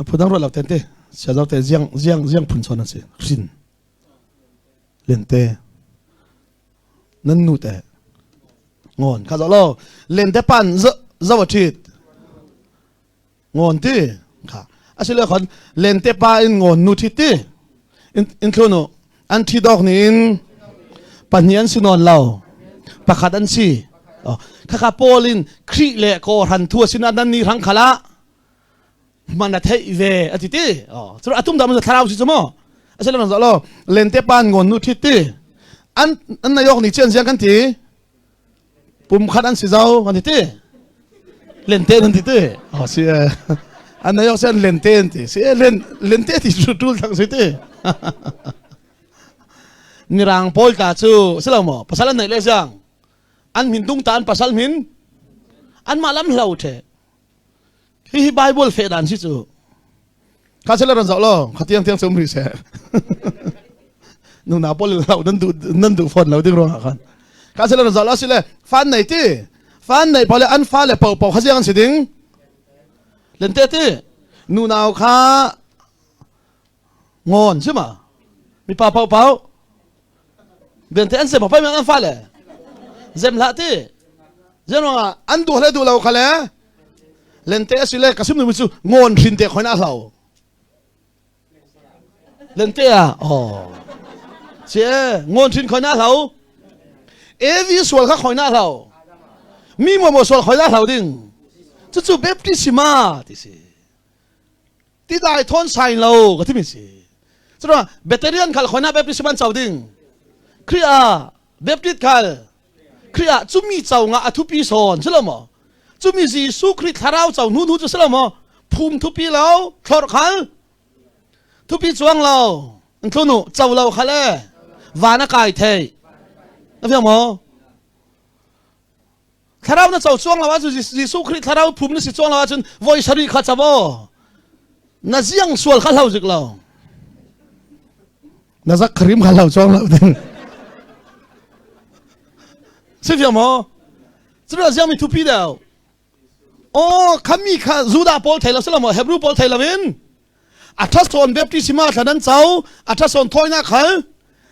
phudang ro law tente sia zaw te jiang phun chona se rin lente nan nu te ngon kha zo lo lente pan zaw thit ngon ti kha asile khon lente pa in ngon nu thit ti in thono an thi dok ni in panian sinon law pakhat an si kha polin khri le ko ran thu sina nan ni rang khala mana thei ve atiti chu atum dam tharau si chmo asela na lo lente pan ngon nu thiti an na yok ni chen jiang kan ti pum khat an si zau kan ti lente nan ti te si an na yok sen lente ti si lente ti tul thang si ti nirang pol ta chu selo mo pasalan nei le jang an min dung tan pasal min an malam hlau the hi Bible fe dan si chu kha sela ran zaw lo khatiang tiang som ri se nu na pol lau nan du phone lau ding ro khan kha sela ran zaw lo sile fan nei ti fan nei pole an fa le pau pau khajiang si ding len te ti nu naw kha ngon chima mi pa pau pau ben te an se pa pa mi an fa le zem la ti zeno an du lau khale lente asile kasim nu chu ngon rin te khoina hlau lên tê à chế ngon trên khỏi na thầu evi sual khác khỏi na thầu mi mà sual khỏi na thầu đinh chú baptisma thì gì tí đại thôn sai lâu cái thứ gì chứ đó veteran khal khỏi na baptisma cháu đinh kia baptist khal kia chú mi cháu ngã thu pi son chứ làm chú mi gì su kia tháo cháu nu nu chứ làm phum thu pi lâu thor khal thu pi chuang lâu anh thôn nu cháu lâu khal lệ và nó cài thề nó phải không tháo nó cháu chuang lâu chứ gì su kia tháo phum nó sẽ chuang lâu chứ voi sari khát cháu nó riêng sual khát lâu dịch lâu nó rất krim khát lâu chuang lâu đừng sẽ phải không chứ là riêng mình thu pi đâu kami kha Juda Paul thầy là sao mà Hebrew Paul thầy là bên son baptisma là nan cháu son thôi na khal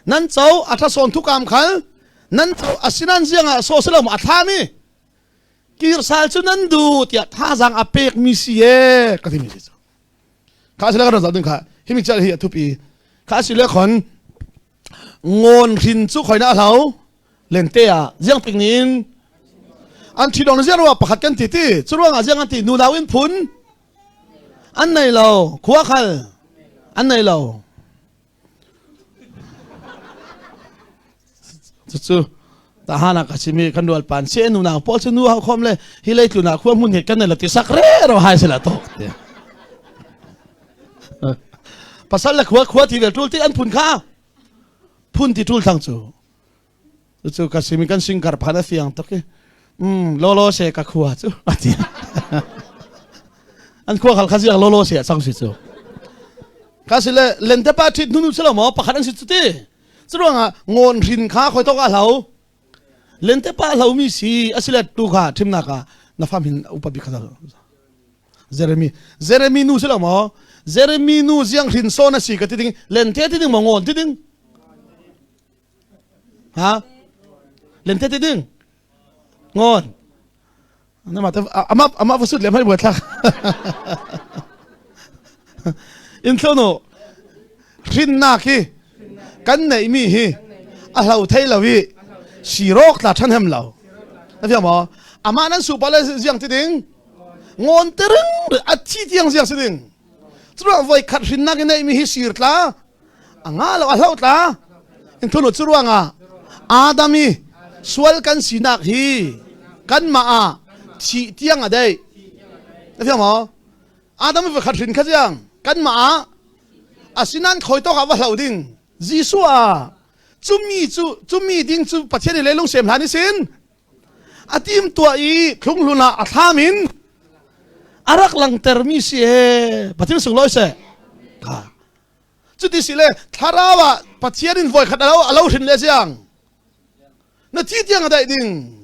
nan cháu son thu cam khal nan cháu asinan riêng so sao mà mi kir sal chu nan du tiệt tha giang apek mi sie cái gì mi sie khá sẽ là cái đó đừng khá hi mi chơi hi thu pi khá sẽ là con ngon hin chu khỏi na thấu lên tê riêng ping nín anh chỉ đồng riêng là bắt căn tít chú ruộng riêng anh tít nu nào in phun anh này lâu khóa khal anh này lâu chú ta hana cái gì mi căn đồ pan xe nu nào bỏ xe nu hao khom le hi lấy tu nào khóa mun hết cái này là tí sắc rẻ rồi hai sẽ là tốt pasal là khóa thì về trul tí anh phun khá phun thì trul thằng chú cái gì mi căn sinh gar phá phiang tốt cái lolo se ka khua chu an khua khal khazi lolo se sang si chu ka sile lente pa thit nu chelo mo pakhat an si chu ti churonga ngon rin kha khoi to ka hlau lente pa hlau mi si asile tu kha thimna ka na fam hin upabi kha Jeremy nu chelo mo Jeremy nu jiang rin so na si ka ti ding lente ti ding mo ngon ti ding ha lente ti ding ngon nó mà tôi ama vô sút lên hay bớt thắc in thôn nó rin na ki cắn này mi hi lâu thấy là vì xì róc là chân hem lâu nó phải không ama nó sụp lại riêng tí đinh ngon tơ rừng chi tiếng riêng tí đinh chú ruộng voi khát rin na cái này mi hi xì là ngã lâu là in thôn nó chú ruộng Adami sual kan sinak hi kan ma chi tiang ở đây thấy không Adam phải khát rin khát giang kan ma sinan khoi to ka va hlau ding Gisu chu mi ding chu pathian le long sem hani sin atim tua i khung luna athamin arak lang termi si he pathian sung loi se ka chu ti sile tharawa pathian in voi khadalo alo thin le giang na chi tiang ở đây ding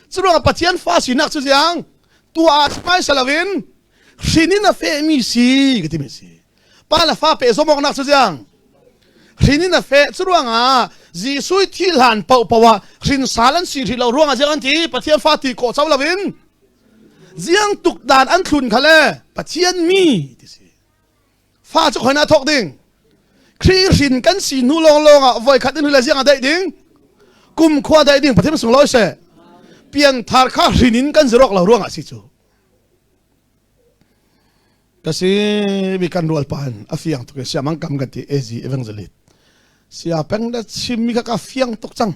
chú ruộng pathian pha xí nặc chú giang tua mai salavin xinin na phe mi si cái gì mi si pa là pha pe somong nặc chú giang xinin na phe chú ruộng gì suy thi lan pau pau xin salan si thì lâu ruộng giang ti pathian pha ti ko cháu lavin giang tục đàn ăn thun khale pathian mi pha chú khoi na thok ding khi xin kan si nu long long voi khát đến là giang ở đây ding kum khoa đây ding pathian sung loi se pian thar kha rinin kan zrok la ruang asi chu kasi bi kan rual pan afiang to ke siamang kam gati ezi evangelist sia peng da chimi ka fiang tok chang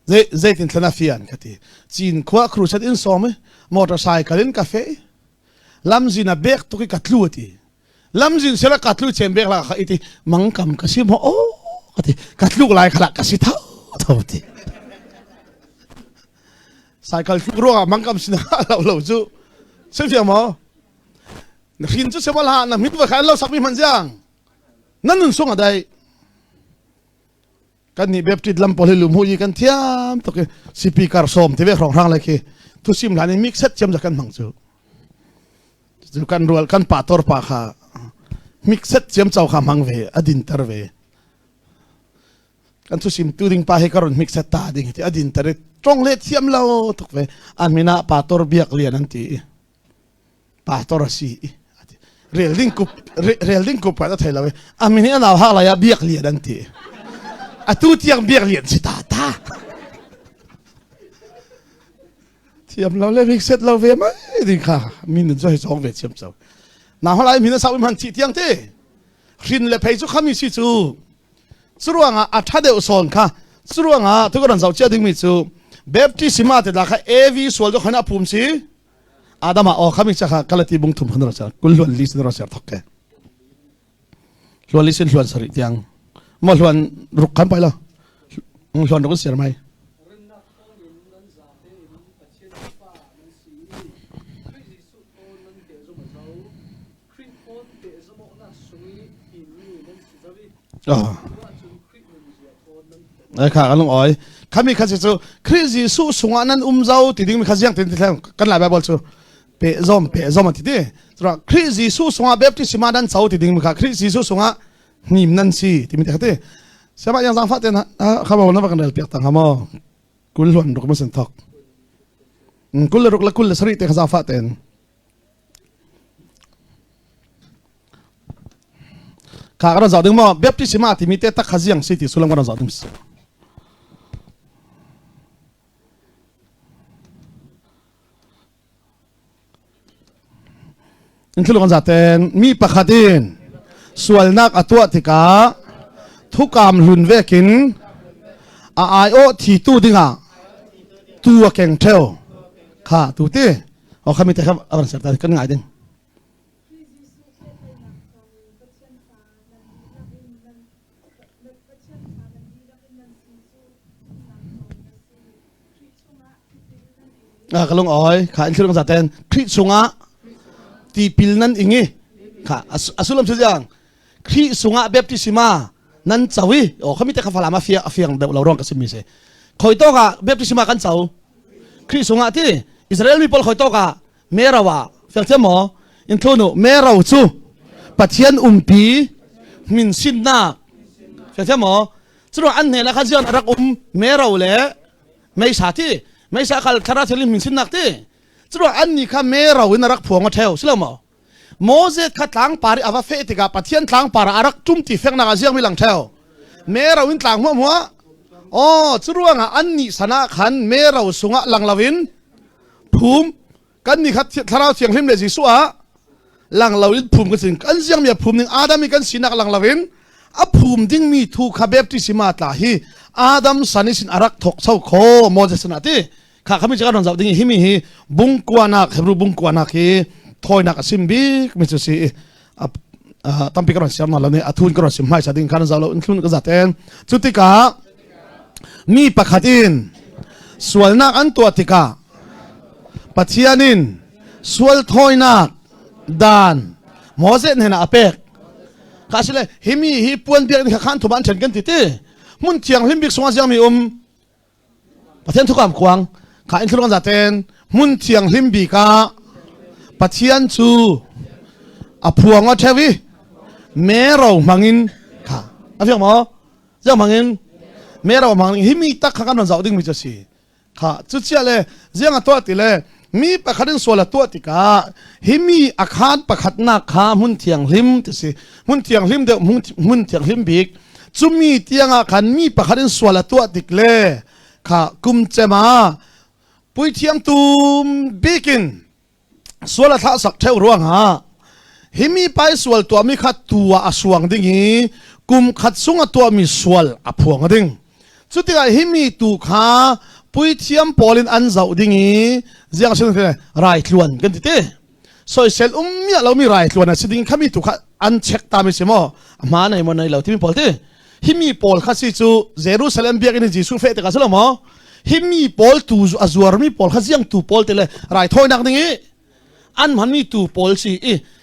ze tin thana fian kati chin khwa crusade in som motorcycle in cafe lamzin a bek to ki katlu ati lamzin sela katlu chem bek la kha iti mangkam kasi mo kati katlu lai khala kasi thau thau ti cycle ruộng mangkam sin lâu chú xem phim mà hin chú xem là na mít vừa khai lâu sắc mi man giang nan nun sung ở đây cái này bếp làm poli lùm hui cái thiam to cái speaker som thì về rong rang lại cái tu sim là mix set chấm ra cái măng chú kan ruộng kan pator pa kha mix set chấm chau kha mang về adin tar về kan tu sim tu ding pa he karon mix set ta ding ti adin tar trong lệ thiam lâu thuộc về anh mina pastor biak liền anh ti pastor si เรียลดิ้งกุบไปแล้วไทยเราเว้ยอามินี่เราหาอะไรเบียกเลียดันทีอะตู้เตียงเบียกเลียนสิตาเทียมเราเล่นพิกเซตเราเวไหมดีค่ะมีหนึ่งช่วยสองเวทเชื่อมเสาหน้าอะไรมีหน้าสาวมันที่เตียงเต้รินเลยไปจุกขามีสิจูสรวงอ่ะถ้าเดี๋ยวสอนค่ะสรวงอ่ะทุกคนเราเชื่อดึงมิจูเบบที่สิมาแต่ละค่ะเอวีส่วนตัวขณะภูมิสิอาดามาออกขามีจะค่ะกลตีบุงทุ่มขนาดนั้นกุลล้วนลิสน์เราเสียทักแกล้วนลิสน์ล้วนสริยังมาล้วนรุกขันไปแล้วล้วนรุกเสียไหมไอ้ข้ากันลงอ้อยข้ามีข้าจะคริสต์สู้สงฆ์นั้นเจ้าติดดิ้งมีข้าเสียงติดที่แล้วกันหลายแบบจู่เปะซอมมาติดดิตระคริสต์สู้สงฆ์แบบที่สิมาดันเจ้าติดดิ้งมีข้าคริสต์สู้สงฆ์นิมนันซีที่มีแต่ข้าเต้สมัยยังสังฟัดนะข้าบอกว่านับกันเดือดเปียกต่างข้ามากุลล้วนรุกไม่สนทักกุลรุกและกุลสริเตข้าสังฟัดข้าก็จะดึงมาแบบที่สิมาที่มีแต่ตักขยี้ยังสิที่สุลังก็จะดึงสิอินทุลกันจะเต้นมีปะขัดินส่วนนักอัตัวที่กาทุกกามลุนเวกินไอโอที่ตู้ดิ้งอ่ะตัวแข็งเท่าข้าตู้ที่เอาคำมีแต่คำอะไรสักแต่กันง่ายดิ้งก็ลงอ้อยข้าอินทุลกันจะเต้นคริสต์งะที่พิลนั่นเองค่ะสุลมสุดยังคริสุงะแบบที่สิมานั่นเจ้าวิโอ้เขามีแต่ข้าฟลามาเฟียเดี๋ยวเราร้องกันสิมิเซ่คอยโตกะแบบที่สิมากันเจ้าคริสุงะที่อิสราเอลมีพลคอยโตกะเมราวะเฟียงเจ้าหมออินโทนุเมราวจูปัจเจียนปีมินสินนาเฟียงเจ้าหมอสุดอันเนี่ยละข้าเจียนรักเมราวเล่ไม่สาที่ไม่สาขัลทาราเทลิมินสินนักที่จุดอันนี้ข้าเมราวินรักผัวงเทวสิละมั้งโมเสสขัดหลังปาริอาว่าเฟติกาปัทยันหลังปารารักจุ่มตีเฟกนักเสียงไม่หลังเทวเมราวินหลังหัวอ๋อจุดว่าอันนี้สนะขันเมราสุงะหลังลาวินภูมิกันนี่ขัดทาราเสียงหิมเลจิสัวหลังลาวินภูมิกันสิกันเสียงมีภูมิหนึ่งอาดัมมีกันสินักหลังลาวินอ่ะภูมิดิ้งมีถูกขับแบบที่สิมาตาฮีอาดัมสันนิสินอารักถกเศร้าโคโมเสสนาที่ข้าขมิ้นจะกันเราดิ้งหิมิฮีบุงกวานักเฮบรูบุงกวานักฮีทอยนักสิมบีมิจุสีตั้มปีกระสิมมาแล้วเนี่ยทุนกระสิมให้ชาดิ้งขันเราอินทุนก็จัดเองจุดที่กามีปะขัดินส่วนนักอันตัวที่กาปัจเจียนินส่วนทอยนักดานโมเสสเนี่ยนะอเปกข้าสิเลยหิมิฮีปวนเบียร์นี่ขันทุบันเฉินกันติดมุนเทียงหิมบิกสงฆ์ยังมีประเทศทุกความกว้างข้าอินทุนก็จัดเองมุนเทียงหิมบิกาปัจเจียนจูอพวงว่าเทวีเมราวมังอินค่ะอะไรอย่างมั้งเจ้ามังอินเมราวมังอินหิมีตักข้างกันเราดิ้งมิจุสีค่ะจุดเชี่ยเลยเจ้าตัวติเลยมีปะขัดดินส่วนละตัวติกาหิมีอาคารปะขัดนักขามุนเทียงหิมติสิมุนเทียงหิมเดียวมุนเทียงหิมบิกจุมีเตียงอาคารมีปะขัดดินส่วนละตัวติกเลยค่ะกุมเจมาปุยเทียงตูมบิกินส่วนละท่าสักเท่าร่วงฮะหิมีไปส่วนตัวมีขัดตัวอสวงดิ่งฮีกุมขัดสุงตัวมีส่วนอพวงดิ่งสุดที่หิมีตูขาปุยเทียมปอลินอันเจ้าดิ่งฮีเจียงเช่นไรไรล้วนกันที่สอยเซลมีเรามีไรล้วนนะสิ่งข้ามีตูขาอันเช็คตามไม่ใช่มั้งมาในมันในเราที่มีปอลที่หิมีปอลข้าศึจูเยรูซาเล็มเบียกินจีสุเฟตกันสละมั้งหิมีปอลตูอจวร์มีปอลข้าเจียงตูปอลที่เลยไรทอยนักดิ่งฮีอันมันมีตัวโพลสี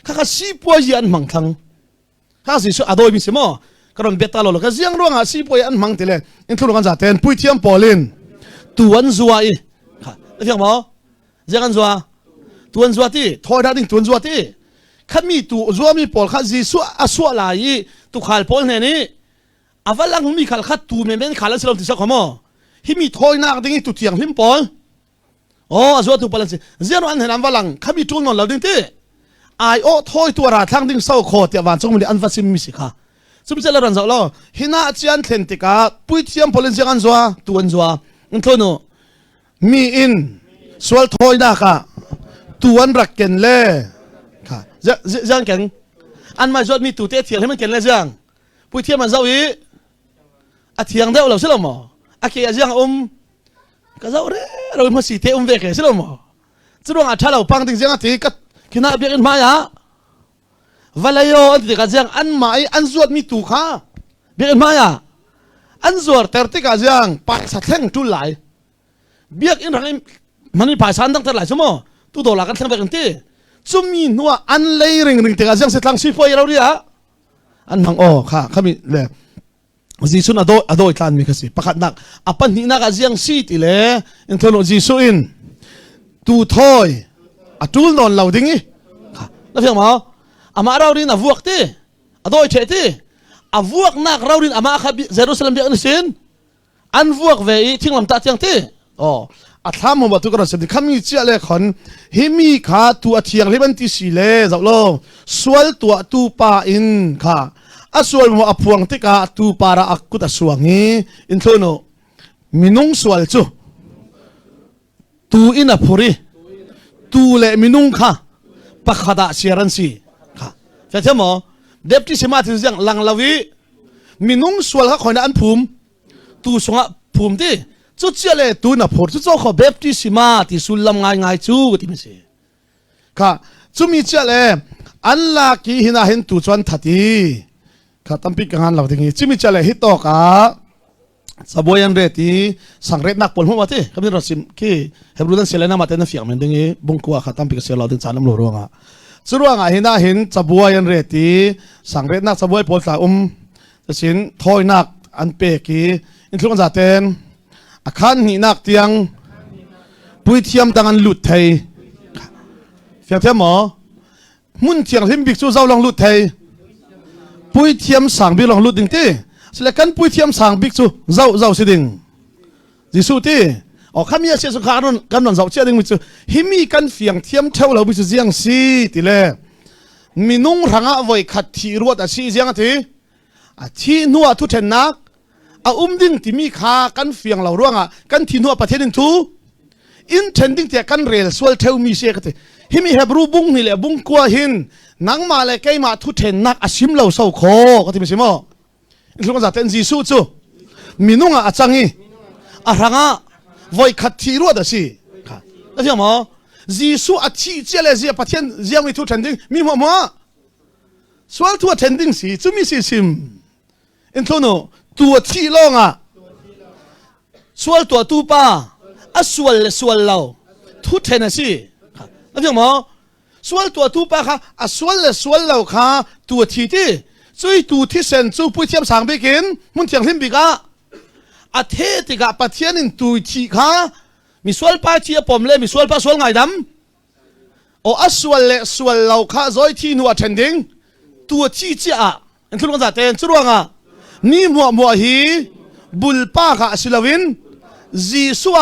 ข้าก็สีปัวยันมังทังข้าสิสุดอดอยมิสมอก็ต้องเบต้าโลก็เสียงร้องสีปัวยันมังทีเลยอินทุลกันจัดเต็นปุยเทียมโพลินตัวอันซัวค่ะเรียกมั้งเสียงอันซัวตัวอันซัวที่ทอยดังตัวอันซัวที่ข้ามีตัวซัวมีโพลข้าสิสุอาซัวลายตัวขายโพลเนี่ยนี่อาวัลังมีขายข้าตัวเมนขายแล้วสิเราติดสักขโมฮิมีทอยนักดิ่งตัวเทียงหิมโพลโอ้อาซัวถูกพลังสิเจ้าอันเห็นอันว่าหลังข้ามีจุนนอนเราดิ้งที่ ไอโอถอยตัวราทางดิ้งเศร้าโคตรวันจงมันอันฟัสิมมิสิค่ะสมมติเราเรื่องเราหินาเจียนเทนติกาปุยเทียมพลินเสียงอันซัวตัวอันซัวอันโทโนมีอินสวลถอยนะค่ะตัวอันรักเกนเล่ค่ะจังเก่งอันมาจดมีตัวเทียงให้มันเกนเล่จังปุยเทียมมันเจ้าอีอาเทียงเดียวเราใช่หรือมั้งอาเคียจังก็เจ้าเร่เราไม่สิเทเวกใช่หรือมั้งจะรู้ว่าถ้าเราปังดิ้งเสียงตีก็ขี้น่าเบียนมาอ่ะวันละโยอันที่กระเจียงอันมาอันสวดมีตุกะเบียนมาอ่ะอันสวดแต่ที่กระเจียงไปสัตว์แห่งจุลไหลเบียกอินรังมันมีภาษาตั้งแต่หลายชั่วโมงตู้โดนหลักกันทั้งเบียกันที่จุ่มมีนัวอันเลยริงที่กระเจียงเสร็จลังซีโฟยเราดิอ่ะอันมังโอค่ะขมิเลยจีซุนอโดอีกการมีกสิประคัดนักอปันนี่นักกระเจียงซีติเลยอินทโนจีซุอินตูทอยอจุลนอนเหล่าดิ้งอีค่ะแล้วเพียงมั้งอามาเราเรียนอวกที่อโดยเฉที่อวกนักเราเรียนอามาขับเยรูซาเล็มเบียนสินอันวกเวอีทิ้งลำตาเทียงที่อ๋ออัฐามว่าตุกระเสด็จขมิเจเลขอนฮิมีขาตัวเทียงที่มันที่สิเลจับโลสวลตัวตูปาอินค่ะอาสวลมัวอพวงที่กาตูปาระอักกุตสวงนี้อินโทโนมินุงสวลจูตูอินอภูริตูเลมินุงค่ะปักขดาเชียรันซีจะเชื่อมั้ยเด็บที่สมาธิยังหลังลาวีมีนุ่งสวลเขาคอยนั่นภูมิตูสงะภูมิที่จุดเชื่อเลยตูน่ะพอจุดเจ้าเขาเด็บที่สมาธิสุลลำง่ายจูก็ที่ไม่ใช่ค่ะจุมีเชื่อเลยอันลักกี้หินาเห็นตูจวนทัดทีค่ะตั้มปีกันเราถึงนี้จุมีเชื่อเลยฮิตโตกะสบยันเรตีสังเรตนักปนหัวที่เขาเป็นรถซิมที่เห็นรู้ตั้งเสียเลยนะมาเต้นเฟียงเหมือนดึงนี้บุ้งกัวค่ะตั้มปีกันเสียเราถึงจานน้ำหลวงรวงอ่ะสุดว่าไงเห็นได้เห็นจับวัวยันเรตีสังเรตนักจับวัวปวดสายจะสินถอยนักอันเปกีอินทรุกันจัดเต็นอาคารหินักเตียงปุยเทียมตังอันหลุดไทยเฟียเทียมหมอมุ่นเทียงหิมบิกสู้เจ้าลองหลุดไทยปุยเทียมสั่งบิกลองหลุดดิ่งที่สลักกันปุยเทียมสั่งบิกสู้เจ้าสิดิ่งจิสู้ที่อ๋อข้ามีอาชีพสุขารุนกำลังเจ้าเชื่อดิ่งมิจูหิมีกันเฟียงเทียมเท่าเราบิกสู้เจียงซีติเล่มีนุ่งรังอาไว้ขัดทีรวดอาชีเจียงที่ที่นัวทุเทนนักดิ่งที่มีขากันเฟียงเราร่วงกันที่นัวประเทศนึงทูอินเทนดิ้งที่กันเรลสวลเทวมีเสียกันที่หิมีเฮบรูบุ้งนี่แหละบุ้งกัวหินนังมาเลยใกล้มาทุเทนนักอาชิมเราเศร้าโคก็ที่ไม่ใช่มั้งอินทุกคนจะเต้นจีซูจูมีนุ่งอาจังงี้รังอาไว้ขัดทีรวดอาชีแล้วที่มั้งจีซูอาชีเจเลเจียประเทศเจียงมีทุเทนดิ้งมีมั้งสวลทุเทนดิ้งสิจูมีสิซิมอินทุโนตัวที่ลงสวลตัวตูป้าสวลเราทุเทนสิแล้วที่มั้งสวลตัวตูป้าค่ะสวลเราค่ะตัวที่ช่วยตัวที่เซนจูปุยเทียมสังไปกินมุนเทียงหิมบิกะเทติกะประเทศนึงตัวที่ค่ะมีสวลป้าที่ปมเลยมีสวลป้าสวลไงดำสวลเราค่ะจอยที่นัวเทนดิ้งตัวที่เจ้าอันทุกคนจะเต้นชุดว่างนี่มัวฮีบุลป้าค่ะสิลาวินจีซัว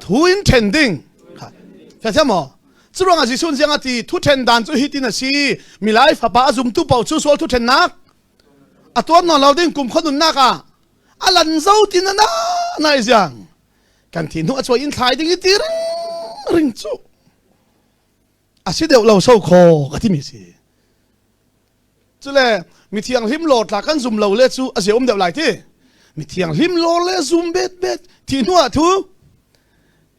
ทูอินเทนดิ้งเข้าใจมั้ยชุดว่างจีซุนเสียงที่ทุเทนดันจูฮิตินะซีมีไลฟ์ป้าจุ่มตู้เป่าชูสวลทุเทนนักตัวนอนเราดิ้งกลุ่มคนนุ่นนักลันเจ้าตินะนายจังกันที่นัวช่วยอินทายดิ้งตีริงจูสิเดี๋ยวเราเศร้าคอก็ที่มีสิจุเลยมีเทียงหิมโหลดหลักกันซุ่มเราเลซูเสียเดี๋ยวไหลที่มีเทียงหิมโหลดเลซุ่มเบ็ดที่นัวทู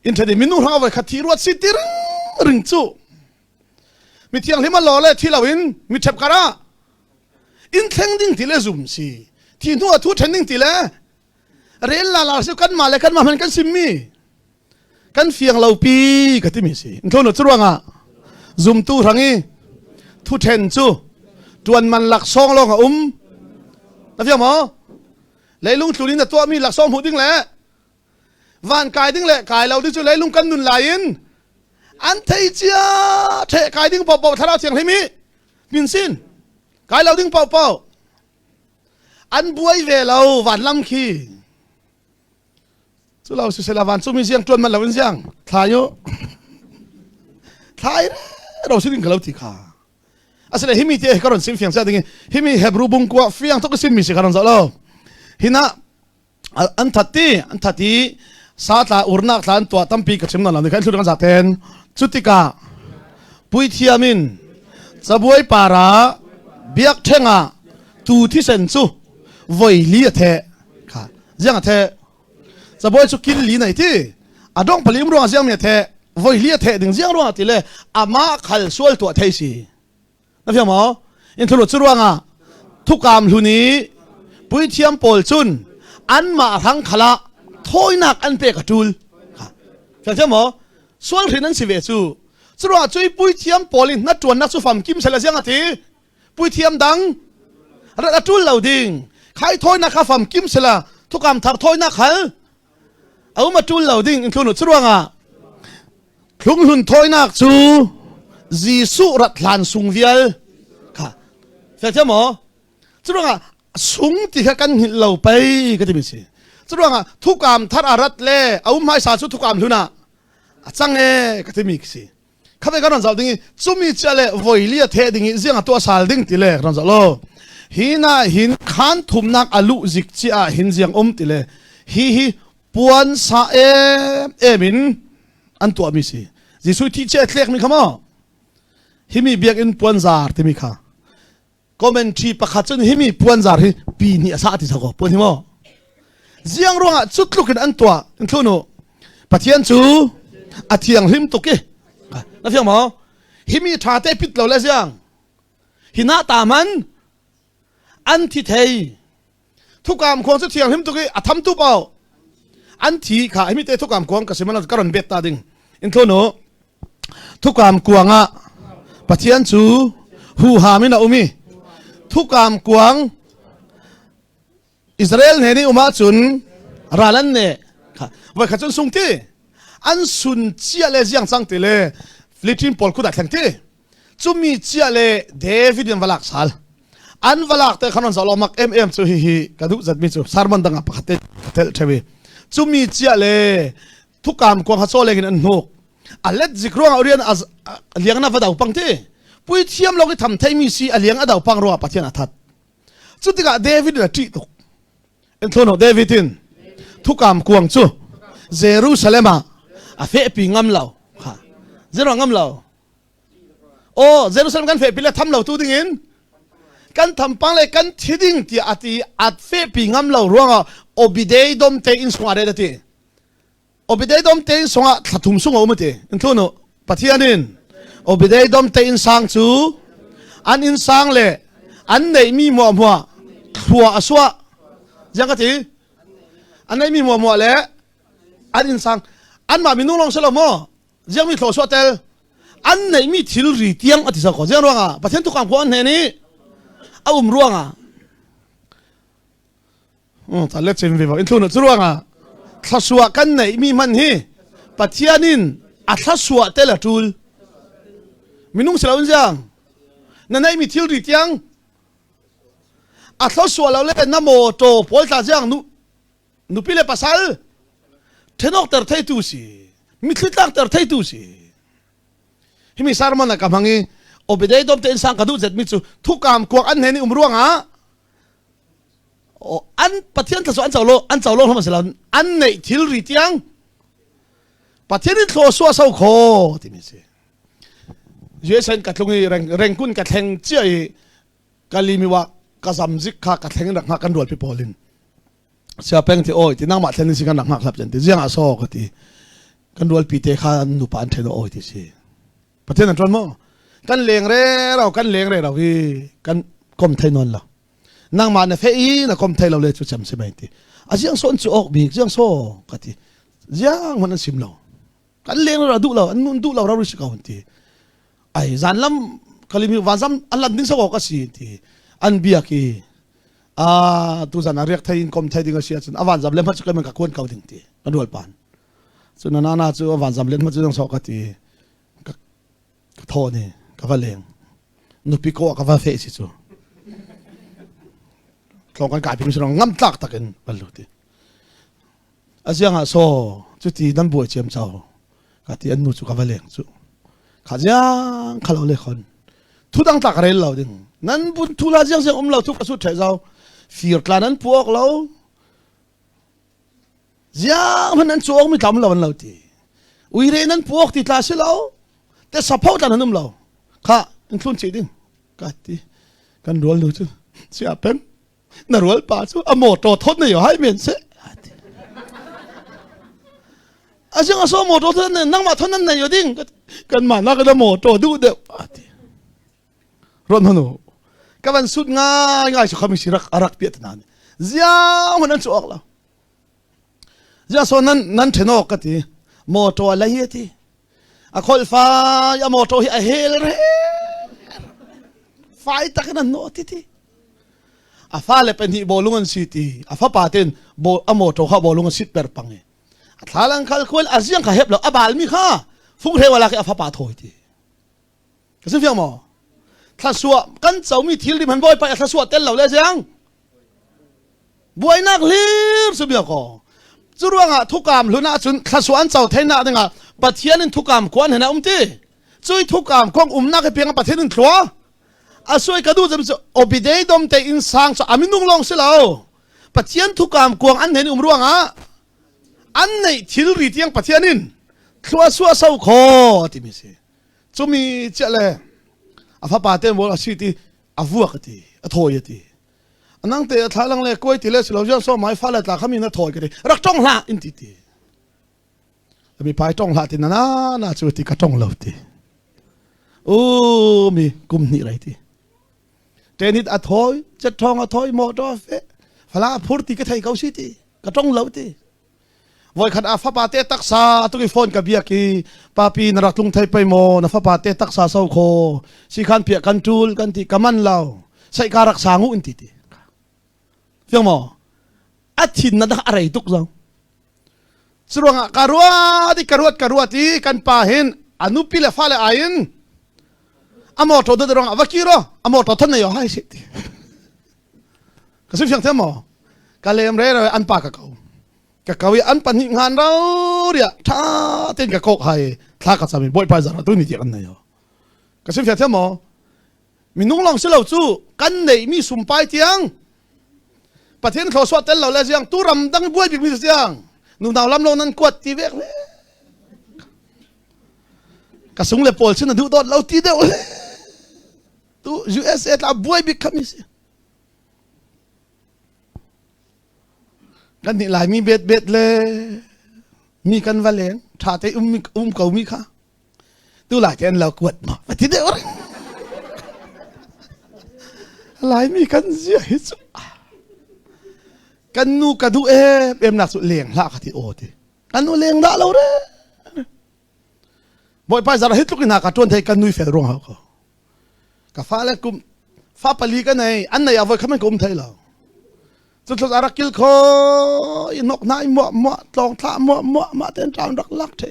อินเทอร์เน็ตมีนู่นเอาไว้ขัดที่รวดสิติริงจูมีเทียงหิมโหลดเลที่เราอินมีเช็บกระราอินเทนดิ้งที่เลซุ่มสิที่นัวทูเทนดิ้งที่เลเรียนลาสิกันมาเลยกันมามันกันซิมมีกันเฟียงเราปีก็ที่มีสิอินโทรเน็ตจุดว่าซุ่มตู้ทางนี้ทูเทนจูจวนมันหลักซองลงแล้วเพียงมั้งเลยลุงสุรินทร์ตัวมีหลักซองหูดิ้งแหละวันกายดิ้งแหละกายเราดิ้งจุเลยลุงกันนุนไหลน์อันเทียเทกายดิ้งเป่าทะเลาะเสียงให้มินสินกายเราดิ้งเป่าอันบวยเวเราวันลำขี้สุเราสุเสลาวันสุมีเสียงจวนมันเราเป็นเสียงทายโยทายเราสิ่งกับเราที่ขา asale himi te karon sim fiang sa ding himi hebru bung kwa fiang to sim mi si karon za lo hina an thati sa ta urnak tlan to tampi ka chimna lam kan thudang za ten chutika pui thiamin chabuai para biak thenga tu thi sen chu voi li the kha jiang the chabuai chu kin li nai ti adong palim ro jiang me the voi li the ding jiang ro ti le ama khal sual to thei si na fiam mo in thulu churuanga thukam hluni pui thiam pol chun an ma thang khala thoi nak an pe ka tul fiam fiam mo sual rin an si ve chu churuanga chui pui thiam polin na tuan nak chu fam kim sela jiang ati pui thiam dang ra tul lo ding khai thoi nak kha fam kim sela thukam thar thoi nak khal au ma tul lo ding in thulu churuanga klung hun thoi nak chu Gisu rat lan sung vial kha fiam mo churuanga sung ti kha kan hil lo pai ka ti mi si churuanga thukam thar arat le au mai sa chu thukam hluna achang e ka ti mi si khabe ka ron zau ding chumi chale voilia the ding ziang to sal ding ti le ron zau lo hina hin khan thum nak alu zik chi a hin ziang ti le hi puan sa emin an to mi si Gisu ti che tlek mi khama himi biak in puan zar ti mi kha commentary pakhat chun himi puan zar hi pi ni asa ti sako pon hi mo ziang ronga chutlukin an tua in thunu pathian chu athiang him to ke na fiang mo himi tha te pit lo le ziang hina ta man an thi thei thukam khong chu thiang him to ke atham tu pau an thi kha himi te thukam khong ka semana karon bet ta ding in thunu thukam kuanga pathian chu hu ha mina umi thukam kuang Israel ne ni uma chun ralan ne wa kha chun sungti an sun chia le jiang chang te le flitin pol khu da thang ti chumi chia le David in walak sal an walak te khanon zalomak chu hi kadu zat mi chu sarman danga pakhate tel thewi chumi chia le thukam kuang ha chole gin an nuk alet zikruang orian az liang na vadau pangte pui thiam logi tham thai mi si aliang adau pang ro pathian athat chutika David la ti tok en thono David in thukam kuang chu Jerusalema a fe pi ngam law ha zero ngam law o Jerusalem kan fe pi le tham law tu ding in kan tham pang le kan thiding ti ati at fe pi ngam law ruanga obidei dom te in sware da ti obidei dom te in songa thathum sunga umate in thono pathianin obidei dom te in sang chu an in sang le an nei mi mo mo thua aswa jangati an nei mi mo mo le an in sang an ma mi nulong selo mo jang mi thlo so tel an nei mi thil ri tiang ati sa ko jang ronga pathian tu kam ko an ne ni a ruanga ta let chen viva in thuna ruanga thlasua kan nei mi man hi pathianin a thlasua tela tul minung selaun jang na nei mi thil ri tiang a thlasua lo le na mo to pol ta jang nu pile pasal thenok ter thai tu si mi thlitak ter thai tu si himi sarman na kamangi obedei dom te insang kadu zet mi chu thukam kuak an heni ruanga o an pathian thaso an chawlo homa selaun an nei thil ri tiang pathian in thlo suwa sau kho ti mi se Jason katlungi rengkun katleng chiai kalimiwa kazam zik kha katleng rak ha kan rol pi polin sia peng ti oi ti nang ma thlen si kan rak ha khlap jan ti jiang a so ka ti kan rol pi te kha nu pan theno oi ti si pathian an tron mo kan leng re rau hi kan kom thai non la nang ma na fe i na kom thai lo le chu cham se mai ti a jiang son chu ok bi jiang so ka ti jiang man sim lo kan leng ra du lo an nun du lo ra ru si ka hon ti ai zan lam kalimi wazam alan ding so ka si ti an bia ki a tu zan a riak thain kom thai ding a sia chun awan zam lem ha chu ka man ka kon ka ding ti kan rol pan chu na chu awan zam lem ma chu dang so ka ti ka tho ni ka va leng nu pi ko ka va fe si chu klong kan ka pi mi ngam tlak takin palu ti asiang a so chu ti nan buai chem chao ka ti an nu chu ka va leng chu khajang khalo le khon ทุดังตักเรลเราดินั้นบุญทุลาเจียงเสียงเราทุกกระสุดเฉยเราฟีร์กลานั้นพวกเราย่ามันนั้นช่วงไม่ทำเราทีอุยเรนั้นพวกที่ตาเสียเราแต่สะโพกตานั้นเราข้าอินทุนจีดิงกัดที่กันรัวรู้จุเสียเป็นน่ารัวป่าจุอโมโตทนเนี่ยให้เมียนเสอาจารย์ก็สอนโมโตทนเนี่ยนั่งมาทนนั่นเนี่ยดิ้งกันมานักก็โมโตดูเดียวร้อนหัวก็มันสุดง่ายสุดคำมิสิรักเปียตนานย่ามันนั้นช่วงเราย่าส่วนนั้นเทนอกกันที่โมโตอะไรเหี้ยที่อะคนฟ้ายาโมโตเฮลเรฟ้าตะกันนั่นโนที่อาฟ้าเล็เป็นที่บอลลูนซิตี้อาฟ้าปาเต็นบอลโมโตข้าบอลลูนซิตเปิดปังเงท้าลังคัลควลอาเซียนข้าเห็บแล้วอาบาลมีข้าฟุ้งเทวาลาคืออาฟ้าปาโถยที่ก็สิ่งเฟียงมอถ้าสัวกันเจ้ามีทิลดิมันบ่อยไปถ้าสัวเต้นเหล่าเลยเสียงบ่อยนักลีบสุดเดียวก็จุดว่างทุกกรรมลุน่าจุนถ้าสัวอันเจ้าเทน่าดึงปะเทียนทุกกรรมกวนเห็นนะตีช่วยทุกกรรมของนักเพียงปะเทียนทัวอาช่วยกระดูจะเป็นอบิเดย์ดมเตอินสังจะอามินุงลงสิเราปะเทียนทุกกรรมกวงอันเห็นร่วงอันในทิลรีเทียงปะเทียนินทัวสัวเศร้าคอที่มีสิจุมีเจเลยอาฟ้าปาเต้นบอกอาชีพที่อาฟัวกันที่อาถอยที่อันนั้นเตะท้าลังเลยก้อยที่เลสเราจะส่งไม้ฟ้าเลยตาเขามีนักถอยกันที่รักจ้องละอินทีที่มีพายจ้องละที่นั่นน่าจะที่กระจ้องเราที่โอ้มีกุมนี่ไรที่เจนิดอาถอยจะท้องอาถอยหมดแล้วเฟะฟลาพูดที่ก็ไทยเขาสิที่กระจ้องเราที่วันขันอาฟ้าปาเต้ตักษาตุกิฟอนกับเบียกีปาปีนรักลุงไทยไปโมนาฟ้าปาเต้ตักษาเศร้าโคสิขันเปียกันจูลกันที่กำมันเราใส่การรักษางูอินทีเฟียงโมอาทิตย์นั้นอะไรตุกจังสรวงการวัดที่กันป่าเห็นอนุพิเลฟ้าเลอายินอโมโตเดือดร้อนวักิโรอโมโตท่านเนี่ยให้สิก็สิ่งเฟียงเท่าโมกาเลมเร่อันปากเขาก็เขาอันปัญหาเราเนี่ยถ้าเต้นกับโคกให้ถ้ากับสามีบ่อยไปจาระตัวนี้เดียวกันเนี่ยก็สิ่งที่เท่าหมอมีนุ่งลองเสลาจู่กันไหนมีสุ่มไปเตียงประเทศเขาสวดเต้นเราเลยเสียงตู้รำดังบ่อยบิ๊กมีเสียงนุ่งดาวลำลงนั้นกวดตีเวกเลยก็ส่งเลยโพลซึ่งนั่นดูตอนเราตีเดียวเลยตู้ USA ละบ่อยบิ๊กคำนี้กันนี่หลายมีเบ็ดเลยมีกันวันเลี้ยงชาติเขามีค่ะตัวหลายแกนเรากวดมาปฏิเดียวหลายมีกันเสียหิสุกันนูกันดูเอ็มหนักสุดเลี้ยงละคติโอติกันนูเลี้ยงละเราเร่บ่อยไปจะหิตุกินากัดจวนไทยกันนูเฟรองเขากับฟ้าและกุมฟ้าปลีกันในอันไหนเอาไว้ข้ามันกุมไทยเราสุดท้ายรักกิลโคอินกนายมัวตองท่ามัวมาเต้นจามรักลักเท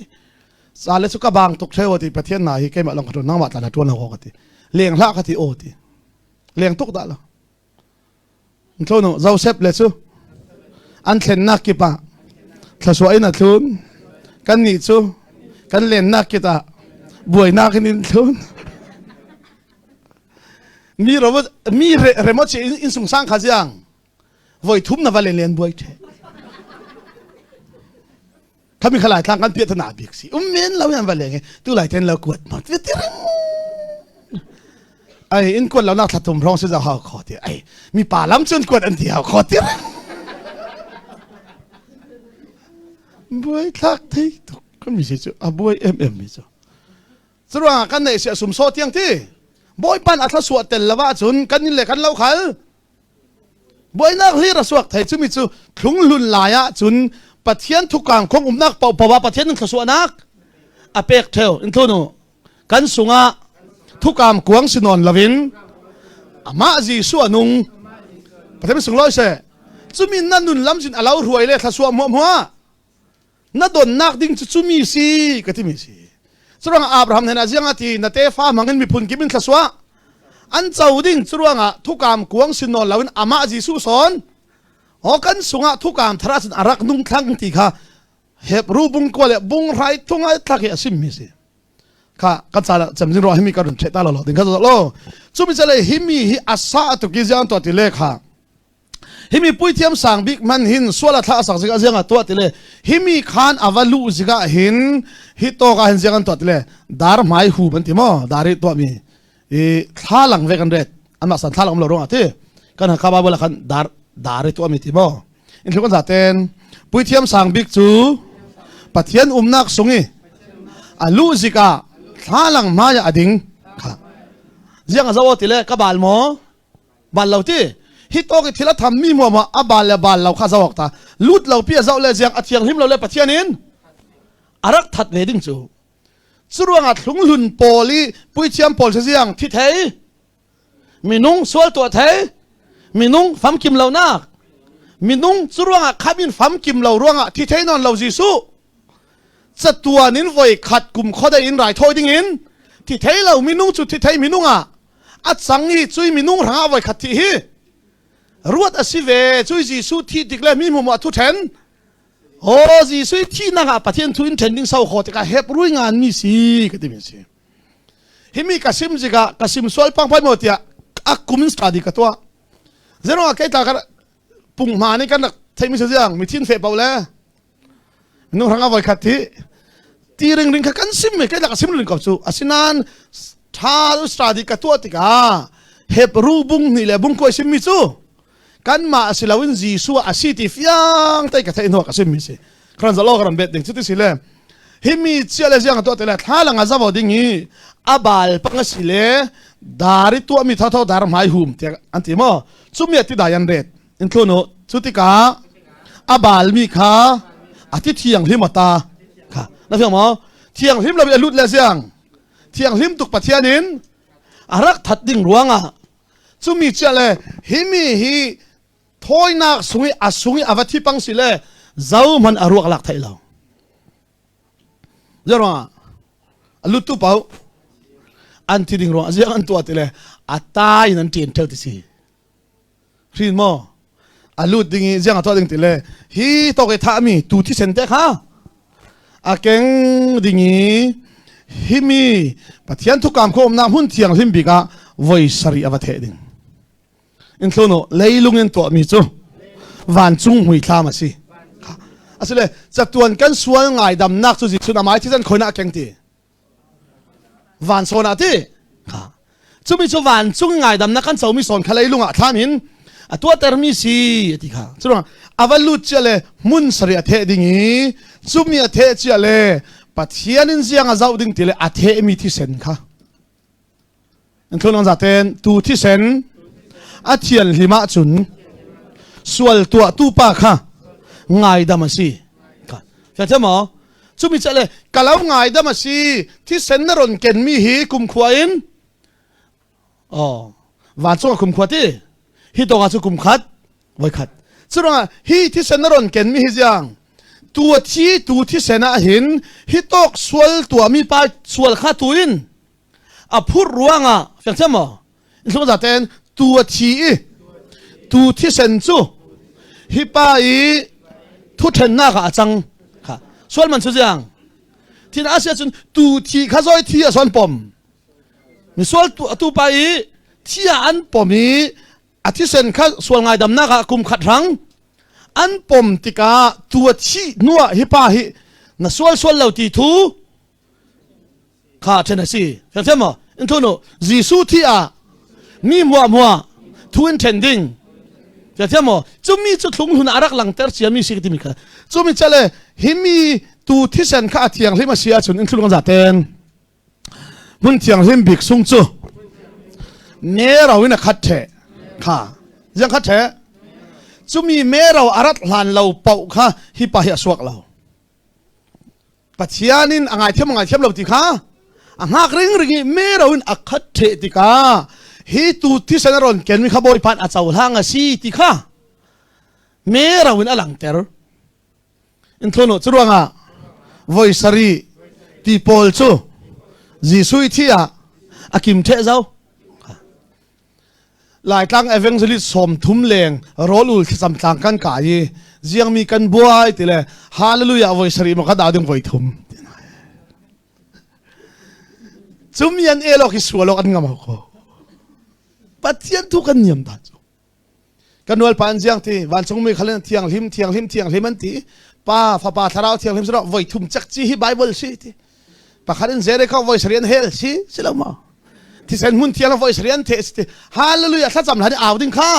สาเลสุกบางตกเทวติประเทศไหนเกี่ยมาลองกระโดดนั่งวัดละตัวเราหกติเลี้ยงละคติโอติเลี้ยงทุกได้ละโทนูเจ้าเซฟเลสุอันเล่นนักกีฬาถ้าสวยนักทุนกันนิจูกันเล่นนักกีฬาบวยนักนิทุนมีเราว่ามีเรมอชอินสุงสังขจังวัยทุ่มนวเลียนบวยเทถ้ามีขลายทางกันเพียรนาบิกสิเมนเราอย่างวันเลียนตัวหลายเทนเรากวดหมดเวทีรังไอ้อินกวดเราหน้าทัดทุ่มร้องเสียจะหาขอที่ไอ้มีป่าล้ำจนกวดอันเดียวขอที่รังบวยทักที่ถูกก็มีสิจ้ะบวยมีจ้ะสรุปกันในเสียสมโซเทียงที่บวยปันอัตสวดเตลละว่าจนกันนี่แหละกันเล่าขันบ่อยนักเรียนสวกไทยจุมิจูคลุ้งลุนลายะจุนปะเทียนทุกการของนักเป่าว่าปะเทียนนึงสวนักอเปกเทวอินโทนูกันสุงะทุกการกวางสินอนลวินอามาจีสวนุงปะเทียนสุงร้อยเสจุมินั่นนุนล้ำจินอาลาวรวยเลยถ้าสวมัวนั่นโดนนักดิ้งจุมิสีก็ที่มีสีสุรังอับราฮัมเห็นอาเจียงอาทีนัตเตฟ้ามังเงินมีพุนกิบินถ้าสวอันเจ้าดิ้งสุรังทุกการกวางสินอนลวินอามาจีสุสอนโอ้กันสุงะทุกการทราสินอารักนุ่งคลังตีค่ะเห็บรูบุงกวาเลบุงไรทุ่งไอ้ทักเอซิมมิสิ ค่ะก็จะจำจึงรอให้มีการเทตาเราถึงเขาจะโลจุมิจะเลยหิมีหิอาสาตุกิจยังตัวติเลค่ะหิมีปุ้ยเทียมสั่งบิ๊กมันหินส่วนละท่าสักสิกาเสียงตัวติเลหิมีขานอวัลูสิกาหินฮิโตกาหินเสียงตัวติเลดาร์ไม้หูบันติโมดาริตัวมีท่าหลังเวกันเร็ดอันมาสันท่าหลังเราลงอ่ะที่กันหาข้าวบาลกันดาริตัวมีติโมอินทุกคนจะเต้นปุ้ยเทียมสั่งบิ๊กจูปัทยันนักสงิอาลูสิกาท่าหลังมาอย่าดิ่งค่ะเสียงอาจจะว่าติเลกบาลโมบาลเราที่ฮิตโอกิทีละทำมีมัวมาอบาลบาลเราข้าสวกตาลุดเราเปียเจ้าเลยเสียงอัดเสียงหิมเราเลยปัจเจียนินอารักทัดเวดิ้งจูสุรวงอัดลุงลุนโปลีปุยเชียมโปลเสียงที่ไทยมีนุ่งสวลตัวไทยมีนุ่งฟัมกิมเรานักมีนุ่งสุรวงอัดขับมินฟัมกิมเราร่วงอัดที่ไทยนอนเราจีสูจะตัวนินไฟขัดกลุ่มข้อได้อินไรทอยดิ้งอินที่ไทยเรามีนุ่งจุดที่ไทยมีนุ่งอัดสังฮีจุยมีนุ่งหางเอาไว้ขัดที่ฮีรวดอสิเวช่วยจีสุที่ติกเลมีมุมอัตุเทนโอ้จีสุที่นักปะเทียนทุนเทนดิ้งเศร้าขอติกาเฮปรุ่ยงานมีสิก็ได้มีสิเฮมีกสิมจิกากสิมสวลปังไปหมดเนี่ยอักกุมินสตาดิกตัวเจ้าหน้าที่ตากันปุ่งมานี่กันใช้มิสเซียงมีทิ้งเฟเปล่าเลยนุ่งรังเอาไว้ขัดที่ตีเริงกันซิมไม่แค่กสิมเริงกับสูอาศินันท่าสตาดิกตัวติกาเฮปรูบุงนี่แหละบุงก็ซิมมิสูกันมาสิลาวินจีซัวอาศิติฟยังแต่ก็เทนหัวก็ซิมิสิครั้งจะลอกกันเบ็ดดิ่งชุดที่สิเลหิมีเชื่อเลยเสียงตัวเตล่ท่าหลังอาซาบดิ่งนี้อาบาลปังสิเลดาริตัวมีท่าดาร์ไม้หุ่มเตอันที่มอซุมีติดายันเร็ดอินโทโนชุดที่กาอาบาลมีขาอาทิตย์เที่ยงหิมตาค่ะนั่นเพียงมอเที่ยงหิมเราไปลุดเลยเสียงเที่ยงหิมตุกปัจเจียนินอารักทัดดิ่งรวงซุมีเชื่อเลยหิมีฮีทอยนักสุงอาสุงอาวัติปังสิเลเจ้ามันอารวกหลักไทยเราเจ้าว่าลุตุเปล่าอันที่ดิ่งรวงเจ้าอันตัวติเลอัตตายนั่นเตียนเท่าที่สิรีนโมอัลุดดิ่งเจ้าตัวดิ่งติเลฮีตอกท่ามีตูที่เซนเตค่ะอาเก่งดิ่งฮิมีปัจจัยทุกการโคมน้ำหุ่นเทียงหิมบิกาไว้สรีอวัตเทดิ่งอินโทโนเลยลุงอินตัวมีจูวันจุงหุยทามาสิอาศัยเลยจับตัวกันส่วนไงดำนักสุดสุดอามาที่ท่านคนนักเก่งตีวันโซนาตีจูมีจูวันจุงไงดำนักกันเสามีส่วนเขาเลยลุงทามินตัวเตอร์มีสิที่ค่ะจูว่าอวัลลุเจเลยมุนสรีอเทดิ่งจูมีอเทเจเลยปัจเจียนินเสียงอาเจ้าดิ่งตีเลยอเทมีที่เซนค่ะอินโทโนจัดเต็นตูที่เซนอาเทียนหิมะจุนสวลตัวตูปาค่ะง่ายดามาซีค่ะเข้าใจมั้ยจุมิจะเลยกะลาวง่ายดามาซีที่เซนนรนเกนมีฮีคุมขวาอินอ๋อวันส่งคุมขวาที่ฮีตัวกันสุคุมขัดไว้ขัดสุดว่าฮีที่เซนนรนเกนมีฮียังตัวที่เซนอาหินฮีตอกสวลตัวมีปาสวลข้าตัวอินอ่ะพูดรัวงอ่ะเข้าใจมั้ยอินสมมติจะเต้นตัวที่เซนจูฮิปาอีทุเทนนักอาจังค่ะส่วนมันสุดยังที่อาเซียนตัวที่ข้าซอยที่ส่วนปมมีส่วนตัวไปที่อันปมมีอาทิเซนข้าส่วนไงดำนักกุมขัดรังอันปมติกาตัวที่นัวฮิปาฮิน่ะส่วนเหล่าที่ทูค่ะเช่นสิเข้าใจมั้ยอินโทโนจีสูที่มีมัวทุนเทนดิ้งจะเชื่อมั้ยจุมีจุดลงทุนอารักหลังเตอร์เสียมีสิ่งที่มีค่ะจุมีจะเลยหิมีตูที่เซนข้าเทียงหิมาเสียจุนอินทุลกันจัดเต็นมุนเทียงหิมบิกซุงจูเมื่อเราวินาคัดเทค่ะยังคัดเทจุมีเมื่อเราอารักหลานเราเป่าค่ะฮิปะฮิสวกเราปัจจัยนินอ่างเทียมเราติค่ะอ่างหักเรื่องเมื่อเราวินาคัดเทติค่ะฮีตูที่เซนรอนเกนมีขบวนผ่านอาเจ้าทางอาชีติค่ะเมื่อเราวินอลังเตอร์อินโทรโนจรวงวอยสรีตีโพลจูจีสุยที่อากิมเทเจ้าหลายครั้งเอเวนจลิสสมทุ่มแรงรอลุลสัมทางกันกายยังมีกันบัวติเลยฮาเลลูยาวอยสรีมันก็ดาวดึงวอยทุ่ม จุมยันเอโลกิสวลกันงามเขาปัจจัยทุกันยมตาจูกันวัลปันจังที่วันสงมีขลังเทียงหิมมันที่ป้าฟ้าป้าทาราวเทียงหิมสุดวัยทุ่มจักจีฮิไบเบิลสิที่ป้าขลังเจริญเขาวัยเรียนเฮลสิสิละมาที่เซนมุนเทียงวัยเรียนเทสที่ฮาเลลูยาถ้าจำหลังเอาดิ้งข้า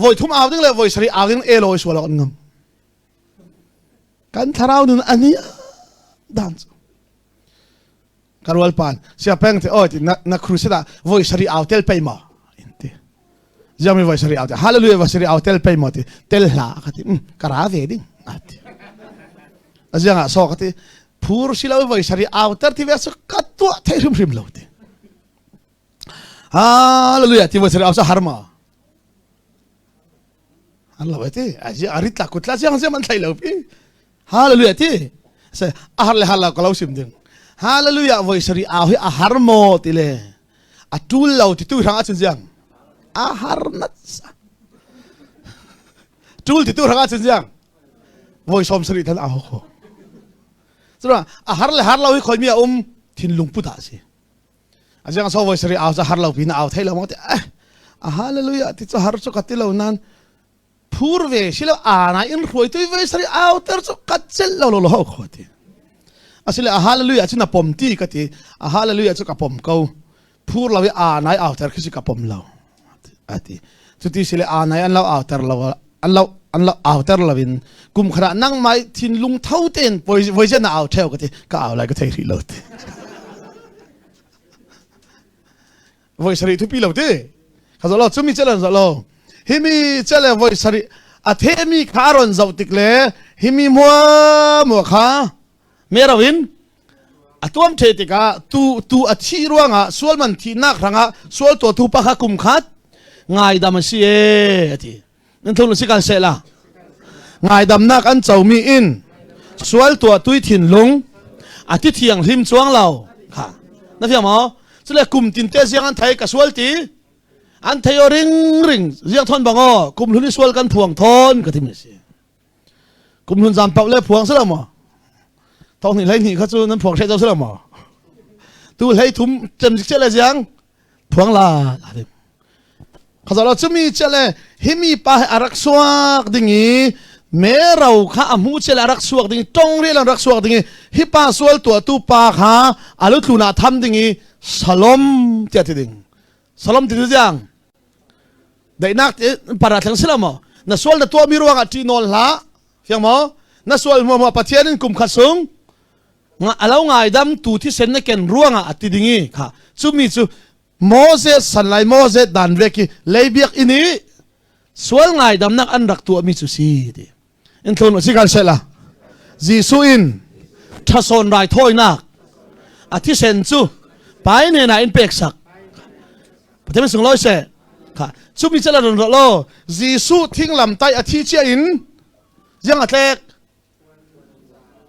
วัยทุ่มเอาดิ้งเลยวัยเรียนเอาดิ้งเอโลกิสวลกันงามกันทาราวนึงอันนี้ดันกันวัลปันเสียเพ่งที่โอ้ยนักครูสิดาวัยเรียนเอาเทลไปมาจะมีวัยเรียนเอาฮาเลลูยาวัยเรียนเอาเทลไปมาที่เทลหลาคัที่กระไรดิ้งอาจารย์สอนที่ผู้ศิลาวัยเรียนเอาแต่ที่เวสกัดตัวเทริมริมเลวที่ฮาเลลูยาที่วัยเรียนเอาซะฮาร์มาฮัลโหลที่อาจารย์อาริตาคุตลาเสียงเสียงมันไทยเลวพี่ฮาเลลูยาที่เสียอาฮาร์เลฮัลโหลก็เล่าสิมดึงฮาเลลูยาวัยเรียนเอาให้อาฮาร์โมที่เลยอัตุลเลวที่ตัวทางอาจารย์อาหารนัดจูลที่ตัวทางอาจารย์วัยสมสริทันเอาเขาใช่ไหมอาหารเลยหาเราให้คอยมีทินลุงพุทธาสิอาจารย์สอนวัยสริเอาจะหาเราพินาเอาไทยเราหมดอาหารเลยลุยที่จะหาเรากัดที่เรานั้นพูดเวสิเราอ่านอินรวยตัววัยสริเอาแต่จะกัดเจลเราเราเขาที่อาศัยอาหารเลยลุยจะนับปมตีกัดที่อาหารเลยลุยจะกับปมเขาพูดเราอ่านเอาแต่คือจะกับปมเราอาทิจุดที่สิเลอ่านให้อันเราเอาแต่เราเอาแต่เราวินกุมขณะนั่งไม้ทินลุงเท่าเต้นไว้จะน่าเอาเท่ากันที่ก็เอาอะไรก็เท่รีโหลดไว้สริทุปีโหลดที่เขาจะเล่าจุ่มมีเจริญจะเล่าฮิมีเจริญไว้สริอาเทมีคารอนจะติกเล่ฮิมีมัวข้าเมราวินอาตัวมเทติกาตูอาชีร่วงอ่ะส่วนมันที่นักรังอ่ะส่วนตัวทูปะข้ากุมขัดง่ายดำมันเสียที่นั่นทุนสิการเสละง่ายดำนักอันเจ้ามีอินส่วนตัวตุยถิ่นลงอาทิตย์เที่ยงริมช่วงเราค่ะนั่นพี่หมอจะเรียกกลุ่มตินเตเสียงอันไทยกับส่วนตีอันไทยริงเสียงทนบังอ้อกลุ่มทุนที่ส่วนกันพวงทนก็ที่มันเสียกลุ่มทุนจำเป่าเล่พวงซะแล้วหมอตอนนี้ไรนี่เขาจูนั้นพวงใช้เจ้าซะแล้วหมอตัวไรทุ่มจำจิตเจริญเสียงพวงลาเขาจะเราจะมีเจริญฮิมีปะอารักษวกดิ่งเมื่อเราข้ามูเจริญอารักษวกดิ่งตรงเรียนอารักษวกดิ่งฮิปาสวลตัวตูปาข้าอาลุทุนาทำดิ่งสลมเจ้าที่ดิ่งสลมที่ดิ่งได้นักปาราทังสิละมั้งนั่นสวลตัวมีรวงอัฐินนละเพียงมั้งนั่นสวลมัวปะเทียนกุมขัดสูงอาเราง่ายดำตูที่เส้นนักเก็นรวงอัฐิดิ่งค่ะจุมีจูโมเสสสันไลโมเสสดันเวกิเลเบียกอินี่ส่วนไงดำนักอันรักตัวมิสุสีดีอินทนสิการเสละจีสุอินทัศนไรถ้อยนักอาทิเซนจูไปเนี่ยนะอินเป็กสักประเทศมันส่งร้อยเสค่ะจูมีเจริญรโลจีสุทิ้งลำไตอาทิเชียอินยังอัดเล็ก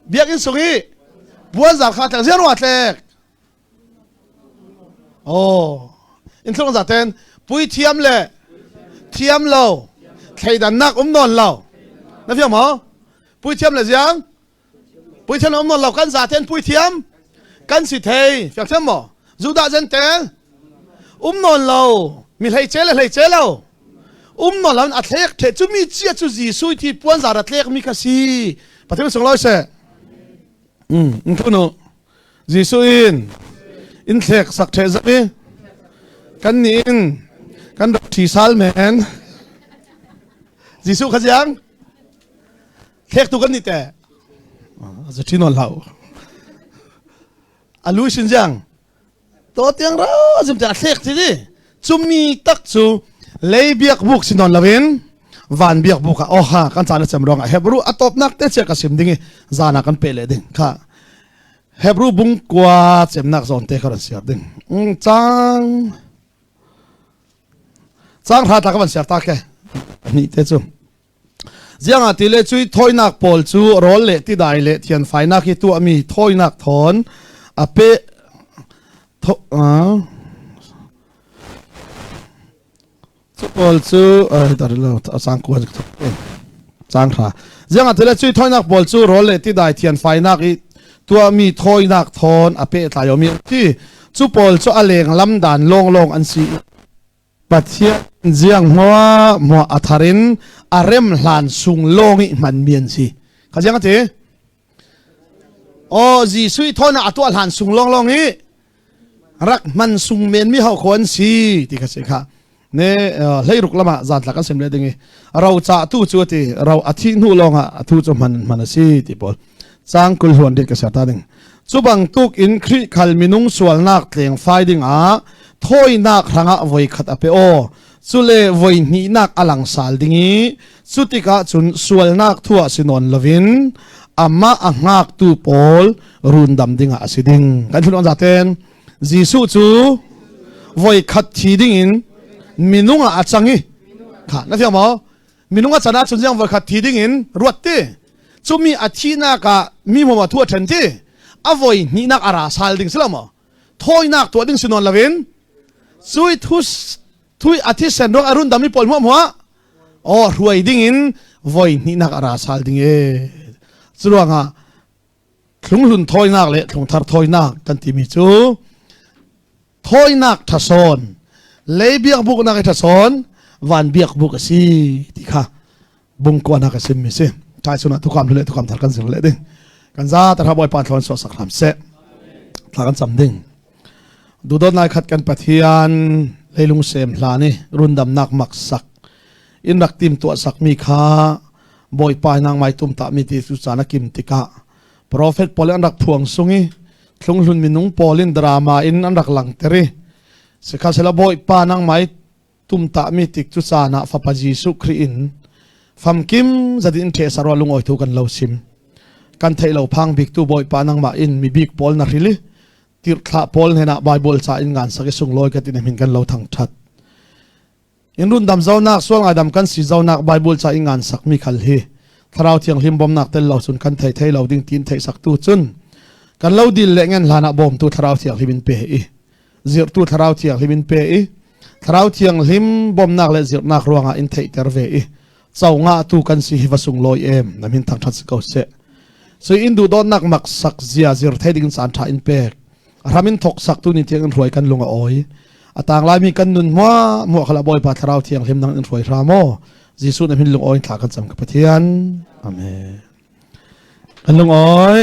เบียกอินสุงีบัวจากขาดแต่เสียงอัดเล็กโอ้อินทรงจัดเต็นปุยเทียมเลยเทียมเราใครดันนักนอนเรานะพี่หมอปุยเทียมเลยยังปุยเทียมนอนเรากันจัดเต็นปุยเทียมกันสิเทยพี่เทียมหมอจูดาเจนเต็นนอนเรามีใครเจอเรานอนเราอัดเล็กเทจุมีเจียจุจีสุยที่ปวนจัดอัดเล็กมีกษีปฏิบัติส่งร้อยเสอินทนุจีสุอินเทกสักเทซะนี่กันนี่กันดอกที่ซาลแมนจิสุขยังเทกตุกันนี่แต่จะที่นอนเราอาลูชินยังตัวเตียงเราจะจะเทกที่นี่จุมีตักจูเลยเบียกบุกสินอนลาวินวันเบียกบุกอ่ะโอ้ฮะกันจานจะมรองอ่ะเฮบรูอัตบนักเตะเชกัสิมดิ้งจานักกันเปรย์ดิ้งค่ะเฮบรูบุงกว่าเจ็บนักสอนเตะเขาเสียดิ้งจังหาตากันเสียตาแกนี่เตะจูเจ้าตีเลจุยถอยนักปอลจูรอลเลที่ได้เลที่อันไฟนักที่ตัวมีถอยนักถอนอาเปปอลจูตัดแล้วสังกัดจังหาเจ้าตีเลจุยถอยนักปอลจูรอลเลที่ได้ที่อันไฟนักตัวมีถอยนักถอนอาเปตายมีที่ chu pol chu aleng lam dan long long an si pathia jiang mo atharin arem hlan sung longi man mian si khajang ate o ji sui thona atwa hlan sung long longi rak man sung men mi hau khon si ti kha se kha ne leiruk lama zat la kan sem le dingi rau cha tu chu ti rau athi nu longa athu chu man si ti pol chang kul huan dit ka sa ta ding chubang tuk in khri khal minung sual nak tleng fighting a thoi nak ranga voi khat ape o chule voi ni nak alang sal dingi chutika chun sual nak thua sinon lovin amma angak tu pol rundam dinga asiding kan thun zaten jisu chu voi khat thi ding in minunga achangi kha na fiam mo minunga chana chun jang voi khat thi ding in ruatte chumi athina ka mi mo ma thua than ti avoi ni nak ara sal ding silamo thoi nak to ding sinon lovin sui thui athi sen ro arun dami pol mo o ruai ding in voi ni nak ara sal ding e chuanga thlung lun thoi nak le thlung thar thoi nak kan ti mi chu thoi nak thason leibiak buk nak thason van biak buk si ti kha bung ko nak sim mi se tai suna tu kam le tu kam thar kan sir le ding kan za ta boy pa thon so saklam se thla kan cham ding du don nai khat kan pathian leilung sem hlani rundam nak mak sak in rak tim to sak mi kha boy pa nang mai tum ta mi ti su chana kim tika prophet pol an rak phuang sungi thlung hlun minung polin drama in an rak lang teri se kha sela boy pa nang mai tum ta mi tik chu chana fa pa jisu khri in fam kim zadin the sarwa lungoi thu kan lo sim kan thei lo phang bik tu boy pa nang ma in mi bik pol na rili tir thla pol hena bible cha in ngan sake sung loi ka tin min kan lo thang that in run dam zau nak sol ngai dam kan si zau nak bible cha in ngan sak mi khal hi tharau thiang hlim bom nak tel lo sun kan thei lo ding tin thei sak tu chun kan lo dil le ngen lana bom tu tharau thiang hlimin pe i zir tu tharau thiang hlimin pe i tharau thiang hlim bom nak le zir nak ruanga in thei ter ve i chau nga tu kan si hi wasung loi em namin thang that ko se so in du don nak mak sak zia zir thei ding san tha in pe ramin thok sak tu ni tiang ruai kan lunga oi atang lai mi kan nun mo khala boy pa tharau thiang hlim nang in ruai ramo jisu na min lung oi thla kan cham ka pathian amen kan lung oi